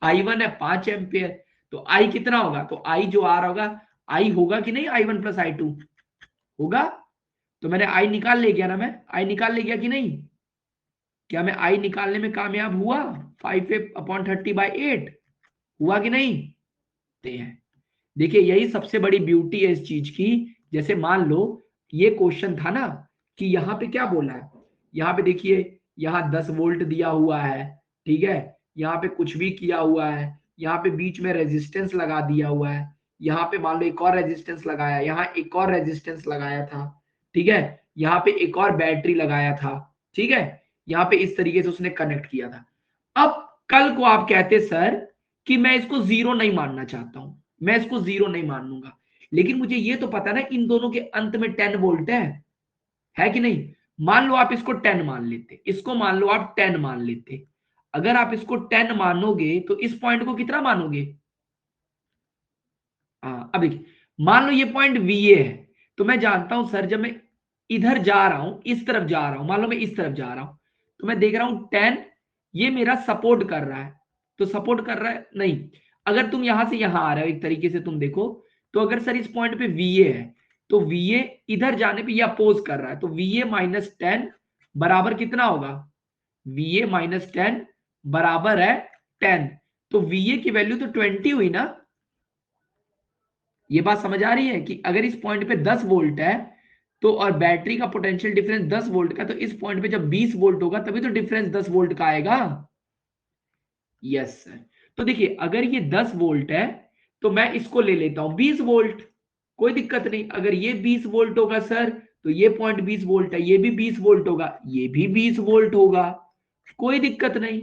I1 है 5 एम्पियर, तो I कितना होगा, तो I जो आ रहा होगा, I होगा कि नहीं I1 प्लस I2 होगा। तो मैंने I निकाल ले गया ना, मैं I निकाल ले गया कि नहीं, क्या मैं I निकालने में कामयाब हुआ, 5/30/8 हुआ कि नहीं। देखिए यही सबसे बड़ी ब्यूटी है इस चीज की। जैसे मान लो ये क्वेश्चन था ना कि यहाँ पे क्या बोला है, यहाँ पे देखिए यहाँ 10 वोल्ट दिया हुआ है, ठीक है, यहाँ पे कुछ भी किया हुआ है, यहाँ पे बीच में रेजिस्टेंस लगा दिया हुआ है, यहाँ पे मान लो एक और रेजिस्टेंस लगाया, यहाँ एक और रेजिस्टेंस लगाया था, ठीक है, यहाँ पे एक और बैटरी लगाया था, ठीक है, यहाँ पे इस तरीके से उसने कनेक्ट किया था। अब कल को आप कहते सर कि मैं इसको जीरो नहीं मानना चाहता हूं, मैं इसको जीरो नहीं मानूंगा, लेकिन मुझे ये तो पता ना इन दोनों के अंत में 10 वोल्ट है कि नहीं। मान लो आप इसको 10 मान लेते, इसको मान लो आप 10 मान लेते, अगर आप इसको 10 मानोगे तो इस पॉइंट को कितना मानोगे। हाँ अब देखिए, मान लो ये पॉइंट VA है, तो मैं जानता हूं सर जब मैं इधर जा रहा हूं, इस तरफ जा रहा हूं, मान लो मैं इस तरफ जा रहा हूं, तो मैं देख रहा हूं 10, ये मेरा सपोर्ट कर रहा है, तो सपोर्ट कर रहा है नहीं, अगर तुम यहां से यहां आ रहे हो एक तरीके से तुम देखो, तो अगर सर इस पॉइंट पे VA है, तो VA इधर जाने पे ये अपोज कर रहा है, तो VA माइनस 10 बराबर कितना होगा, VA माइनस 10 बराबर है 10, तो VA की वैल्यू तो 20 हुई ना। ये बात समझ आ रही है कि अगर इस पॉइंट पे 10 वोल्ट है, तो और बैटरी का पोटेंशियल डिफरेंस 10 वोल्ट का, तो इस पॉइंट पे जब 20 वोल्ट होगा तभी तो डिफरेंस 10 वोल्ट का आएगा। Yes sir. तो देखिए अगर ये 10 वोल्ट है तो मैं इसको ले लेता हूं 20 वोल्ट, कोई दिक्कत नहीं, अगर ये 20 वोल्ट होगा सर तो ये पॉइंट 20 वोल्ट है, ये भी 20 वोल्ट होगा, ये भी 20 वोल्ट होगा, कोई दिक्कत नहीं,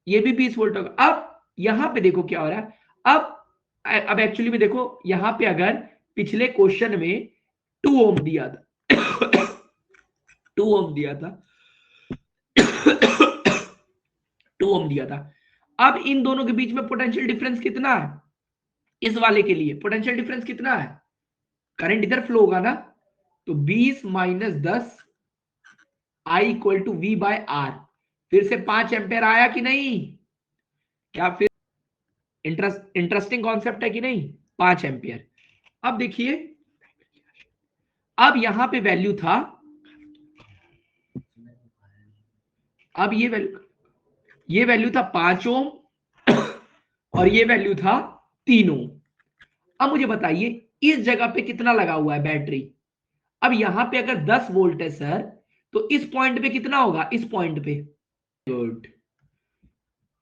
ये भी 20 वोल्ट होगा। अब यहां पे देखो क्या हो रहा है, अब एक्चुअली में देखो यहां पे अगर पिछले क्वेश्चन में 2 ओम दिया था 2 ओम दिया था 2 ओम दिया था, अब इन दोनों के बीच में पोटेंशियल डिफरेंस कितना है, इस वाले के लिए पोटेंशियल डिफरेंस कितना है, करंट इधर फ्लो होगा ना, तो 20 minus 10 I equal to V/R, फिर से 5 एम्पेयर आया कि नहीं, क्या फिर इंटरेस्टिंग कॉन्सेप्ट है कि नहीं, 5 एम्पियर। अब देखिए, अब यहां पे वैल्यू था, अब ये वैल्यू था 5 ओम और ये वैल्यू था 3 ओम। अब मुझे बताइए इस जगह पे कितना लगा हुआ है बैटरी, अब यहां पे अगर 10 वोल्ट है सर, तो इस पॉइंट पे कितना होगा, इस पॉइंट पे, गुड,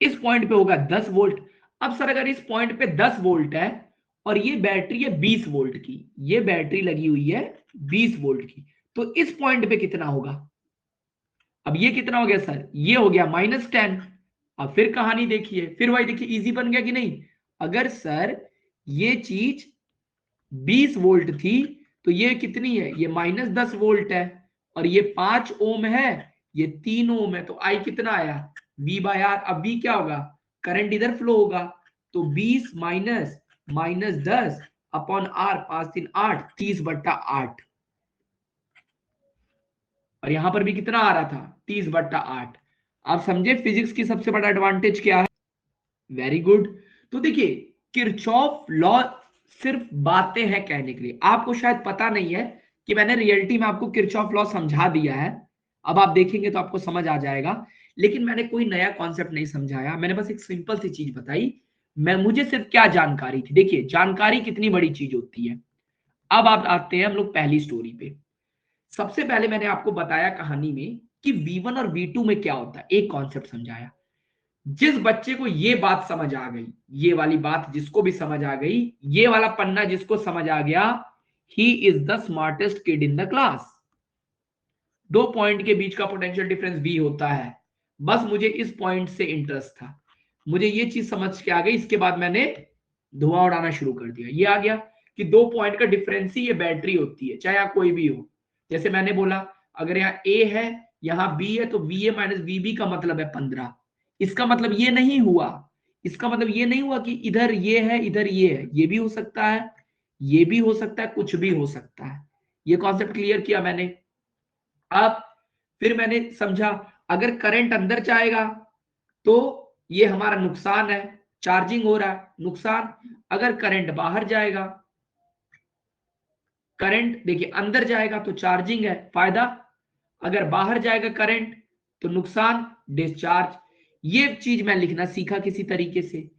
इस पॉइंट पे होगा 10 वोल्ट। अब सर अगर इस पॉइंट पे 10 वोल्ट है और ये बैटरी है 20 वोल्ट की, ये बैटरी लगी हुई है 20 वोल्ट की, तो इस पॉइंट पे कितना होगा? अब ये कितना हो गया सर? ये हो गया -10। अब फिर कहानी देखिए, फिर वही देखिए, इजी बन गया कि नहीं? अगर सर ये चीज 20 वोल्ट थी तो ये कितनी है? ये -10 वोल्ट है, और ये 5 ओम है, ये 3 ओम है, तो आई कितना आया? V/R। अब V क्या होगा? करंट इधर फ्लो होगा, तो 20 माइनस -10 अपॉन R, 5 3 8, 30/8। और यहां पर भी कितना आ रहा था? 30/8। आप समझे फिजिक्स की सबसे बड़ा एडवांटेज क्या है? Very good. तो देखिए, किरचॉफ लॉ सिर्फ बातें हैं कहने के लिए, आपको शायद पता नहीं है कि मैंने रियलिटी में आपको किरचॉफ लॉ समझा दिया है। अब आप देखेंगे तो आपको समझ आ जाएगा, लेकिन मैंने कोई नया कॉन्सेप्ट नहीं समझाया, मैंने बस एक सिंपल सी चीज बताई। मुझे सिर्फ क्या जानकारी थी, देखिए जानकारी कितनी बड़ी चीज होती है। अब आप आते हैं हम लोग पहली स्टोरी पे। सबसे पहले मैंने आपको बताया कहानी में कि V1 और V2 में क्या होता है, एक कॉन्सेप्ट समझाया। जिस बच्चे को ये बात समझ आ गई, ये वाली बात जिसको भी समझ आ गई, ये वाला पन्ना जिसको समझ आ गया, he is the smartest kid in the class. दो पॉइंट के बीच का पोटेंशियल डिफरेंस V होता है, बस मुझे इस पॉइंट से इंटरेस्ट था, मुझे ये चीज समझ के आ गई, इसके बाद मैंने धुआं उड़ाना शुरू कर दिया। ये आ गया कि दो पॉइंट का डिफरेंस ही ये बैटरी होती है, चाहे कोई भी हो। जैसे मैंने बोला, अगर यहाँ A है, यहाँ B है, तो VA माइनस VB का मतलब है 15। इसका मतलब ये नहीं हुआ, इसका मतलब ये नहीं हुआ कि इधर ये है इधर ये है, ये भी हो सकता है, ये भी हो सकता है, कुछ भी हो सकता है। ये कॉन्सेप्ट क्लियर किया मैंने। अब फिर मैंने समझा, अगर करंट अंदर जाएगा तो ये हमारा नुकसान है, चार्जिंग हो रहा है, नुकसान। अगर करंट बाहर जाएगा, करंट देखिए अंदर जाएगा तो चार्जिंग है, फायदा। अगर बाहर जाएगा करंट तो नुकसान, डिस्चार्ज। ये चीज मैं लिखना सीखा किसी तरीके से।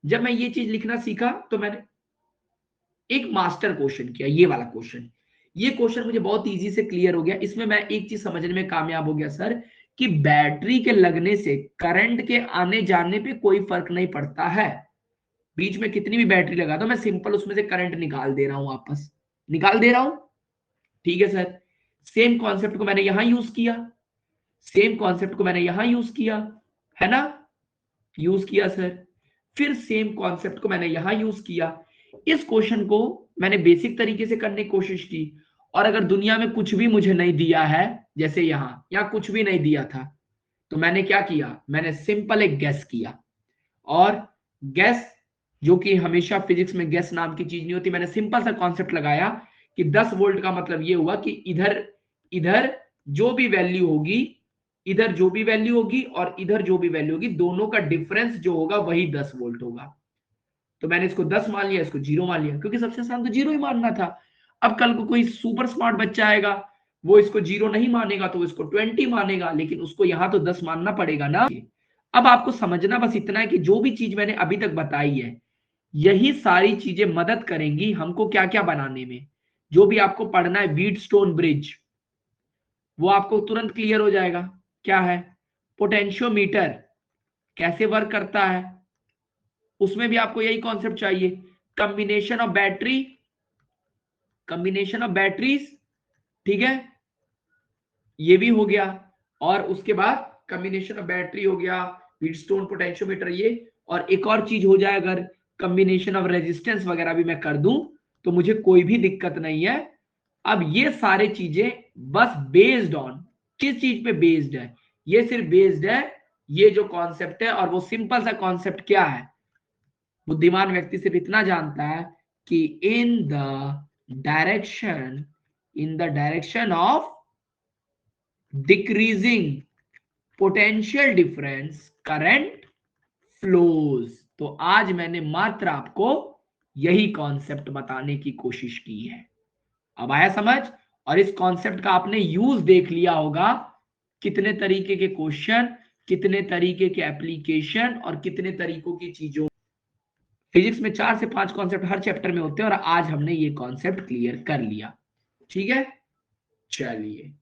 जब मैं ये चीज लिखना सीखा तो मैंने एक मास्टर क्वेश्चन किया, ये वाला क्वेश्चन। ये क्वेश्चन मुझे बहुत इजी से क्लियर हो गया। इसमें मैं एक चीज समझने में कामयाब हो गया सर, कि बैटरी के लगने से करंट के आने जाने पे कोई फर्क नहीं पड़ता है। बीच में कितनी भी बैटरी लगा दो, मैं सिंपल उसमें से करंट निकाल दे रहा हूं, वापस निकाल दे रहा हूं। ठीक है सर। सेम कॉन्सेप्ट को मैंने यहां यूज किया, सेम कॉन्सेप्ट को मैंने यहां यूज किया, है ना? यूज किया सर। फिर सेम कॉन्सेप्ट को मैंने यहां यूज किया। इस क्वेश्चन को मैंने बेसिक तरीके से करने की कोशिश की, और अगर दुनिया में कुछ भी मुझे नहीं दिया है, जैसे यहां कुछ भी नहीं दिया था, तो मैंने क्या किया? मैंने सिंपल एक गैस किया। और गैस, जो कि हमेशा फिजिक्स में गैस नाम की चीज नहीं होती, मैंने सिंपल सा कॉन्सेप्ट लगाया कि 10 वोल्ट का मतलब ये हुआ कि इधर इधर जो भी वैल्यू होगी, इधर जो भी वैल्यू होगी और इधर जो भी वैल्यू होगी, दोनों का डिफरेंस जो होगा वही 10 वोल्ट होगा। तो मैंने इसको 10 मान लिया, इसको 0 मान लिया, क्योंकि सबसे आसान तो 0 ही मानना था। अब कल को कोई सुपर स्मार्ट बच्चा आएगा, वो इसको 0 नहीं मानेगा तो इसको 20 मानेगा, लेकिन उसको यहां तो 10 मानना पड़ेगा ना। अब आपको समझना बस इतना है कि जो भी चीज मैंने अभी तक बताई है, यही सारी चीजें मदद करेंगी हमको क्या क्या बनाने में। जो भी आपको पढ़ना है व्हीटस्टोन ब्रिज, वो आपको तुरंत क्लियर हो जाएगा। क्या है? पोटेंशियोमीटर कैसे वर्क करता है, उसमें भी आपको यही कॉन्सेप्ट चाहिए। Combination of battery, combination of batteries, ठीक है, ये भी हो गया। और उसके बाद कॉम्बिनेशन ऑफ बैटरी हो गया, व्हीटस्टोन पोटेंशियोमीटर, ये। और एक और चीज हो जाए, अगर कॉम्बिनेशन ऑफ रेजिस्टेंस वगैरह भी मैं कर दूं तो मुझे कोई भी दिक्कत नहीं है। अब ये सारे चीजें बस बेस्ड ऑन, किस चीज पे बेस्ड है? ये सिर्फ बेस्ड है, ये जो कॉन्सेप्ट है, और वो सिंपल सा कॉन्सेप्ट क्या है? बुद्धिमान व्यक्ति सिर्फ इतना जानता है कि direction in the direction of decreasing potential difference current flows. तो आज मैंने मात्र आपको यही कॉन्सेप्ट बताने की कोशिश की है। अब आया समझ? और इस कॉन्सेप्ट का आपने यूज देख लिया होगा, कितने तरीके के क्वेश्चन, कितने तरीके के एप्लीकेशन और कितने तरीकों की चीजों। फिजिक्स में 4 से 5 कॉन्सेप्ट हर चैप्टर में होते हैं, और आज हमने ये कॉन्सेप्ट क्लियर कर लिया। ठीक है, चलिए।